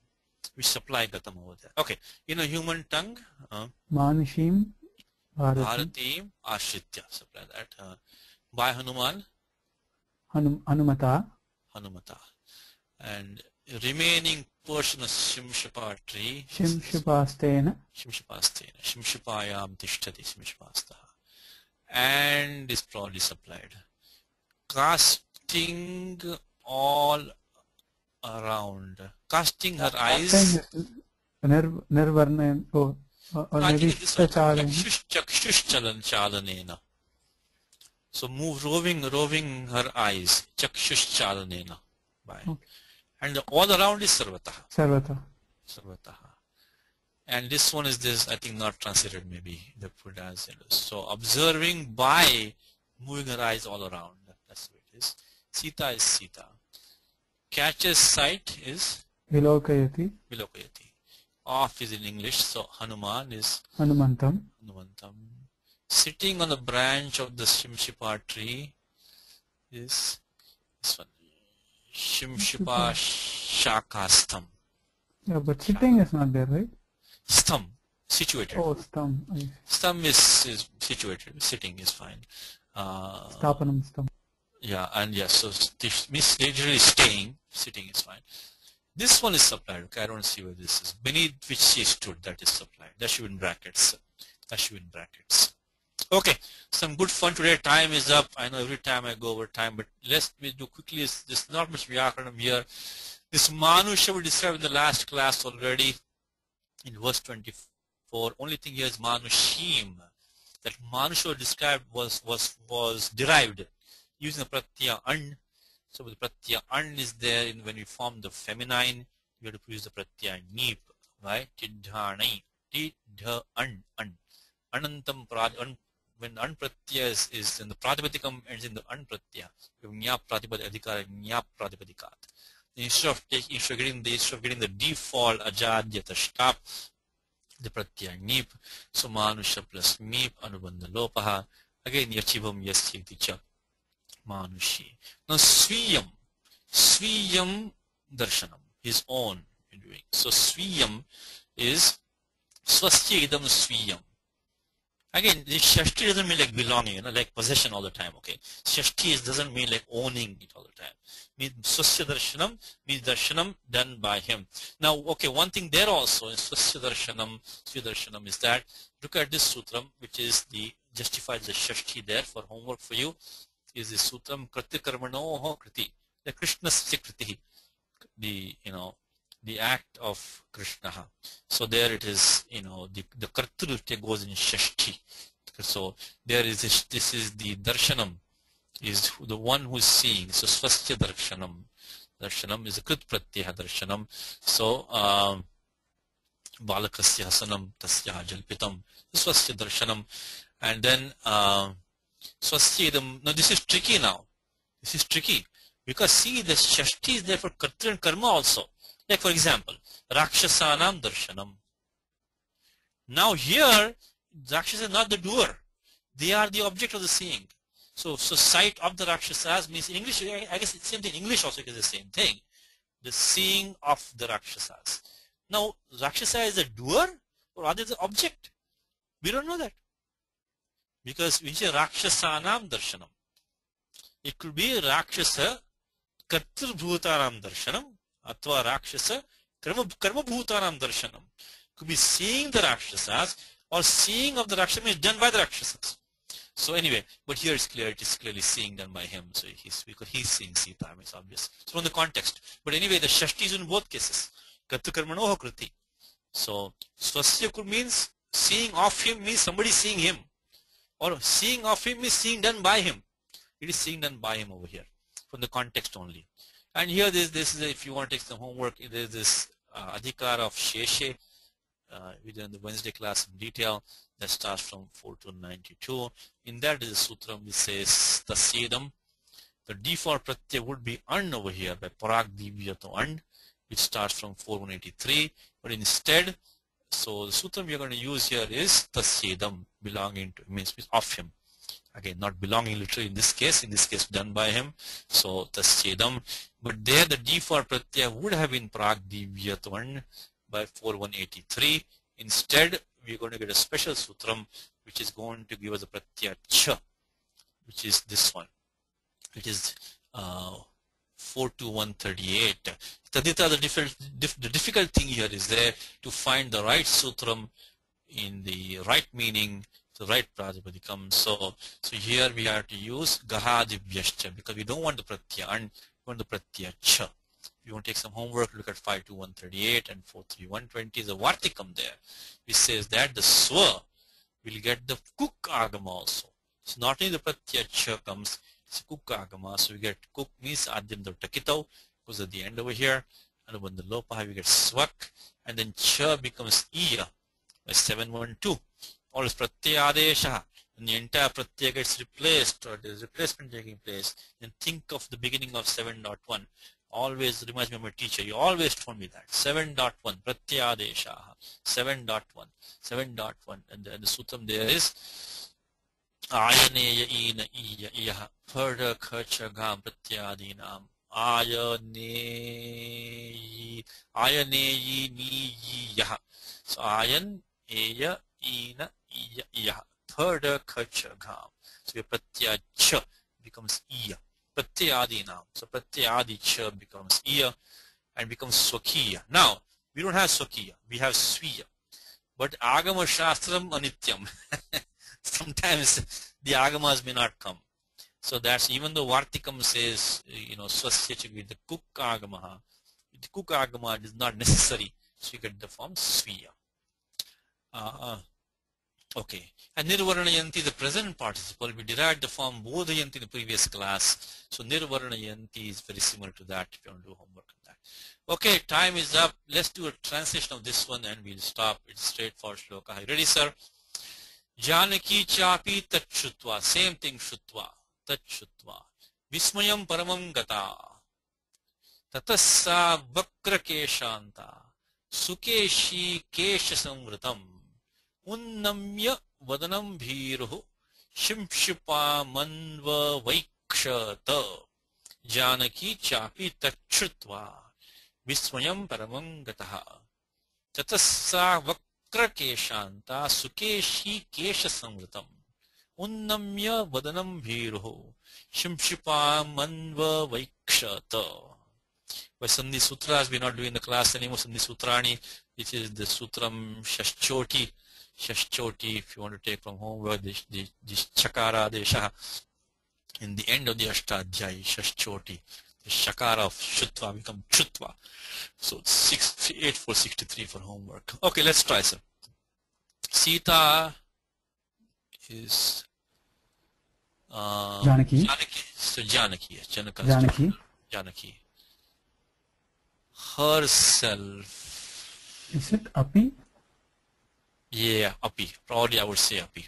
We supply Gatam over there. Okay. In a human tongue. Manishim. Bharatim Ashitya. Supply that. By Hanuman. Hanumata. And remaining portion of Shimshapa tree. Shimshapastena. Shimshapayam Tishtati Shimshapastaha. And is probably supplied. Casting all around. Casting her eyes. Nirvarnan. Or maybe Chakshushchalanena. So roving her eyes. Chakshushchalanena. Okay. And all around is Sarvataha. And this one is this, I think not translated maybe. They put as so observing by moving her eyes all around. That's what it is. Sita is Sita. Catches sight is Vilokayati. Vilokayati. Off is in English, so Hanuman is Hanumantam. Hanumantam. Sitting on the branch of the Shimshipa tree is this one. Shimshipa Shakastam. Yeah, but sitting is not there, right? Stam, situated. Oh, stam. Stam is situated. Sitting is fine. Stapanam stam. Yeah, and yes, so this means literally staying. Sitting is fine. This one is supplied. Okay, I don't see where this is. Beneath which she stood, that is supplied. That should be in brackets. That should be in brackets. Okay, some good fun today. Time is up. I know every time I go over time, but let's do quickly. There's not much Vyakaranam here. This Manusha we described in the last class already in verse 24. Only thing here is Manushim. That Manusha described was derived using the pratyaya an. So the pratyaya an is there when we form the feminine, you have to use the pratyaya neep, right? Tidhanai, tidha an. Anantam when an pratyaya is in the pratipadikam ends in the an pratyaya. You have nyap pratipadika adhikara nyap pratipadika. Instead of getting the default ajadyata stop, the pratyaya neep, so manusha plus meep anubandha lopaha. Again yachivam yasyiti cha. Manushi. Now Swiyam darshanam, his own doing. So Swiyam is Swasya idam Swiyam. Again, the Shashti doesn't mean like belonging, like possession all the time. Okay, Shashti doesn't mean like owning it all the time. Means Swasya darshanam means darshanam done by him. Now, okay, one thing there also in Swasya darshanam is that look at this sutram, which is justifies the Shashti there for homework for you. Is the sutram kriti karmanoho kriti, the Krishnasya kriti, the act of Krishna. So there it is, the kartru goes in Shashti. So there is this is the darshanam, is the one who is seeing. So swasya darshanam is a krit pratyaha darshanam. So balakasya hasanam tasya jalpitam, swasya darshanam, and then Swasthidam. Now this is tricky now. This is tricky. Because see, the Shashti is there for Kartri and Karma also. Like for example, Rakshasanam Darshanam. Now here, Rakshasa is not the doer. They are the object of the seeing. So sight of the Rakshasas means in English, I guess it's the same thing. In English also is the same thing. The seeing of the Rakshasas. Now, Rakshasa is a doer or are they the object? We don't know that. Because we say Rakshasanam Darshanam. It could be Rakshasa Kartir Bhutanam Darshanam, Atva Rakshasa Karma Bhutanam Darshanam. Could be seeing the Rakshasas or seeing of the Rakshasa is done by the Rakshasas. So anyway, but here it's clear, it is clearly seeing done by him. So because he's seeing Sita, it's obvious. So from the context. But anyway, the Shashti is in both cases. Kartu Karmanoho Kriti. So Swasya means seeing of him means somebody seeing him. Or seeing of him is seeing done by him. It is seeing done by him over here, from the context only. And here this is if you want to take some homework, there is this adhikar of Sheshe, we did in the Wednesday class in detail, that starts from 4 to 92. In that is a sutram which says Tasyedam. The default pratyaya would be an over here by Parag Divyato an, which starts from 4183. But instead, so the sutram we are going to use here is Tasyedam, belonging to, means of him. Again, not belonging literally in this case done by him. So Tasyedam. But there the default pratyaya would have been Parag Divyato an by 4183. Instead, we are going to get a special sutram which is going to give us a pratyaya cha, which is this one, which is 42138. Tadita, the difficult thing here is there to find the right sutram in the right meaning, the right pratipadikam. So here we have to use gahadivyascha because we don't want the pratyaya and we want the pratyaya cha. If you want to take some homework, look at 52138 and 43120 is a vartikam there, which says that the swa will get the kuk agama also. So not only the pratyaya cha comes, it's a kuk agama. So we get kuk means adyam takitau goes at the end over here, and when the lopa we get swak, and then cha becomes iya by 712. All is pratyaya adesha, and the entire pratyaya gets replaced, or there is replacement taking place. Then think of the beginning of 7.1. Always reminds me of my teacher. You always told me that. 7.1 pratyadeshaha. 7.1. 7.1. And the sutram there is ayaneya ina iya iya purda khacha gam pratyadinam ayaneyi ni yah. So ayan eya ina iya iya purda khacha gam. So your pratyacha becomes iya. Pratyadinam. So pratyadicha becomes iya and becomes swakiya. Now, we don't have swakiya. We have swiya. But agama shastram anityam. Sometimes the agamas may not come. So that's even though Vartikam says, swasya with the kuk agama, the kuk agama is not necessary. So you get the form swiya. Okay. And nirvaranayanti, the present participle, we derived the form bodhayanti in the previous class. So nirvaranayanti is very similar to that if you want to do homework on that. Okay, time is up. Let's do a translation of this one and we'll stop. It's straightforward shloka. Are you ready, sir? Janaki chapi tachutva. Same thing, shutva. Tachutva. Vismayam paramam gata. Tatassa vakra keshanta. Sukeshi kesha samvritam. Unnamya vadanam bhiruhu. Shimshipa manva vaikshata. Janaki chapi tachutva. Vismayam paramam gataha. Tatassa vakra keshanta. Sukeshi kesha samvritam. Unnamya vadanam bhiruhu. Shimshipa manva vaikshata. By Sandhi Sutras, we're not doing the class anymore. Sandhi Sutrani, which is the Sutram Shashchoti. Shashchoti, if you want to take from homework, this Chakara Desha. In the end of the Ashtadhyayi, Shashchoti. The Shakara of Shutva become Chutva. So 8463 for homework. Okay, let's try, sir. Sita is Janaki. So Janaki, yes, Janaki. Janaki. Herself. Is it Api? Yeah, Api. Probably I would say Api.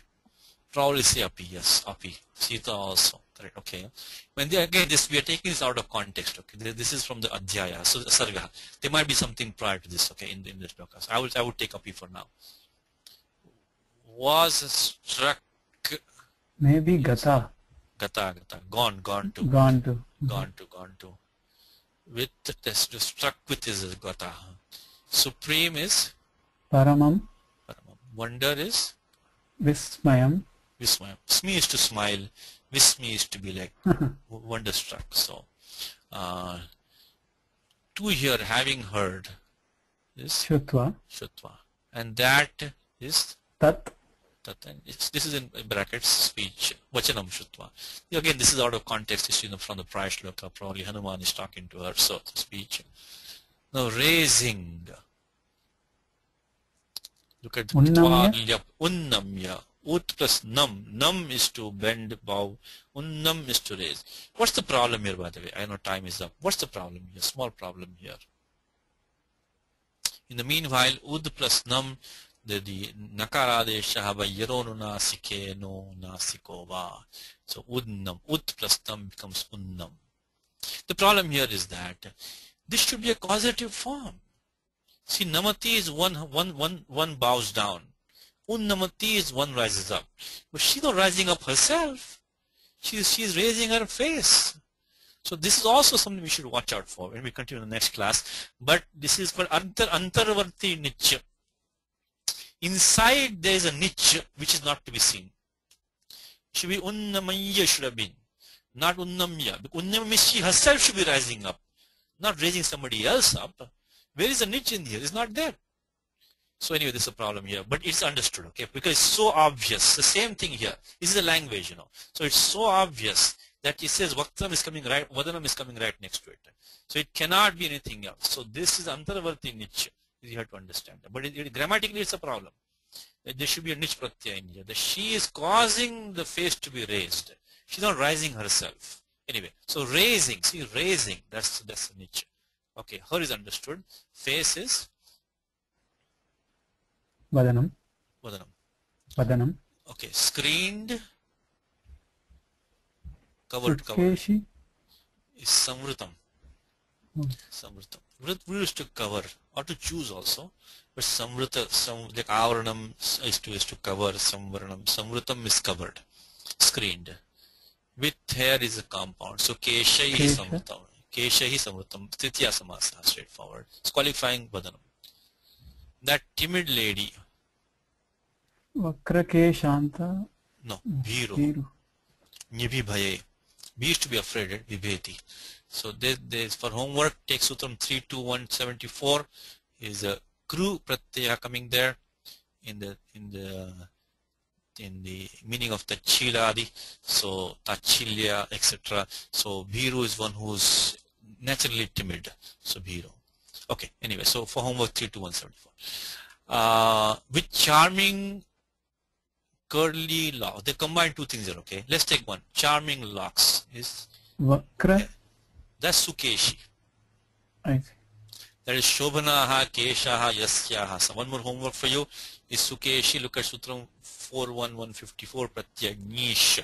Probably say Api, yes, Api. Sita also. Correct. Okay. When they again this we are taking this out of context. Okay. This is from the Adhyaya. So Sarga. There might be something prior to this, okay, in this podcast. I would take Api for now. Was struck. Maybe Gata. Gata. Gone to. With this struck with is Gata. Supreme is Paramam. Wonder is Vismayam. Smi is to smile. Vismi is to be like wonderstruck. So, to hear, having heard, is Shutva. and that is Tat. And this is in brackets speech. Vachanam Shutva. Again, this is out of context. It's from the prior shloka. Probably Hanuman is talking to her. So speech. Now raising. Look at Unnamya. Unnamya. Ut plus nam. Nam is to bend, bow. Unnam is to raise. What's the problem here, by the way? I know time is up. What's the problem here? Small problem here. In the meanwhile, ud plus nam, the nakaradesha by yeronu nasike no nasikova. So unnam. Ut plus nam becomes unnam. The problem here is that this should be a causative form. See, namati is one bows down. Unnamati is one rises up. But she's not rising up herself. She's raising her face. So this is also something we should watch out for when we continue in the next class. But this is for antarvarti niche. Inside there is a niche which is not to be seen. Should be unnamaya should have been. Not unnamya. Unnamya, she herself should be rising up. Not raising somebody else up. Where is the niche in here? It's not there. So anyway, this is a problem here. But it's understood, okay? Because it's so obvious. The same thing here. This is a language, So it's so obvious that it says Vaktam is coming right, Vadanam is coming right next to it. So it cannot be anything else. So this is Antaravarti niche. You have to understand that. But grammatically it's a problem. There should be a niche pratyaya in here. That she is causing the face to be raised. She's not rising herself. Anyway, so raising, see raising, that's the niche. Okay, her is understood. Face is Vadanam. Okay, screened, covered Sutkeshi. is samvritam. Samvrtam. We used to cover or to choose also, but samvrta, like avaranam is to cover, samvratam is covered, screened. With hair is a compound, so keshaihi samvritam. Keshaihi samvritam. Tritya samasa, straightforward. It's qualifying vadanam. That timid lady. Vakrakeshanta. No, bhiru. Nibhibhaye. We used to be afraid, right? Vibheti. So for homework, take Sutram 32174 is a kru pratyaya coming there in the meaning of Tachiladi, so Tachilya, etc. So Bhiru is one who's naturally timid. So Bhiru. Okay, anyway, so for homework 32174. With charming curly locks. They combine two things here, okay? Let's take one. Charming locks is Vakra. That's Sukeshi. I see. That is Shobhanaha, Keshaha, Yasyaha. So one more homework for you is Sukeshi. Look at Sutram 41154 Pratyagnish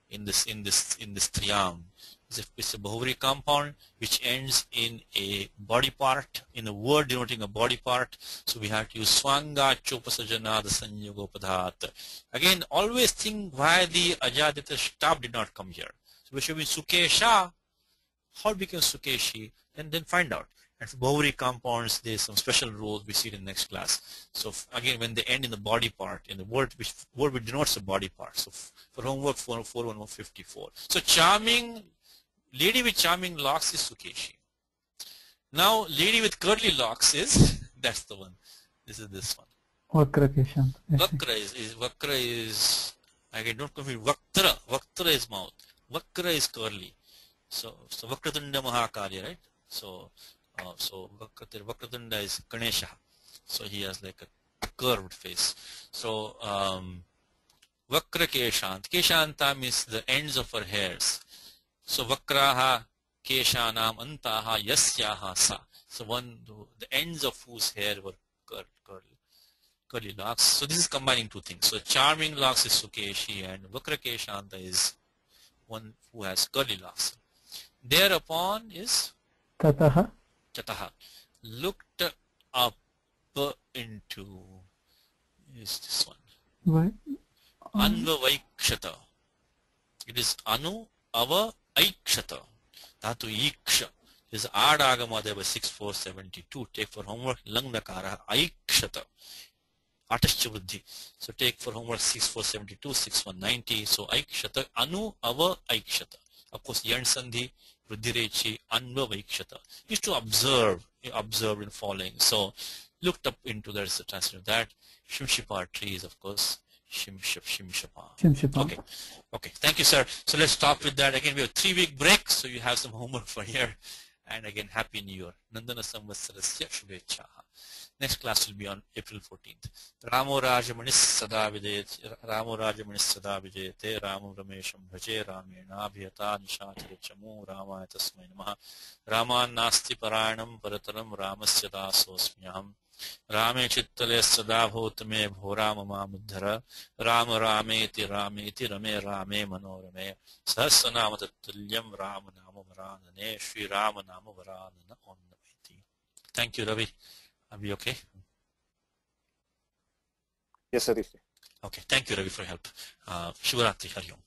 in this Triyam. It's a Bahuri compound which ends in a body part, in a word denoting a body part. So we have to use Swanga Chopasajana the Sanyogopadhat. Again, always think why the Ajadita stop did not come here. So we should be Sukesha. How it became Sukeshi, and then find out. And for Bahuri compounds, there's some special rules we see in the next class. So again, when they end in the body part, in the word which denotes the body part. So for homework 41154. So charming, lady with charming locks is Sukeshi. Now, lady with curly locks is, that's the one. This is this one. Vakrakeshanta. Vakra is, again, don't confuse, Vaktra is mouth. Vakra is curly. So Vakratunda Mahakarya, right? So Vakratunda is Ganesha. So he has like a curved face. So Vakra Keshant. Keshanta means the ends of her hairs. So Vakraha Keshanam Antaha Yasyaha Sa. So the ends of whose hair were curly locks. So this is combining two things. So charming locks is Sukeshi and Vakra Keshanta is one who has curly locks. Thereupon is Tataha. Looked up into is this one. Right. Anvavaikshata. It is Anu Ava Aikshata. Dhatu Iksha. This is Adagama there by 6472. Take for homework Langnakara Aikshata. Atashcha Vruddhi. So take for homework 6472, 6190. So Aikshata Anu Ava Aikshata. Of course, Yan Sandhi, Vruddhirechi, Anvavaikshata. Used to observe in falling. So, looked up into that is the translation of that. Shimshipa trees, of course. Shimshapa. Okay. Thank you, sir. So let's stop with that. Again, we have a 3-week break, so you have some homework for here. And again, Happy New Year. Nandana Samvatsarasya Shubhechaha. Next class will be on April 14th. Ramo Rajamanis Sada Vijayate, Ramo Ramesham Bhaje Ramena Bhyata Nishatari Chamu Ramaya Tasmai Namaha. Raman Nasti Paranam Parataram Ramasya Dasosmyam. Rame Chittale Sada Bhotame Bhorama Muddhara. Rama Rameti Rame Rame Manorame. Sahasranama Tulyam Rama Nama Varanane. Shri Rama Nama Varanana Onnavati. Thank you, Ravi. Are we okay? Yes, Satish. Okay. Thank you, Ravi, for your help. Shivaratri. Hari Om.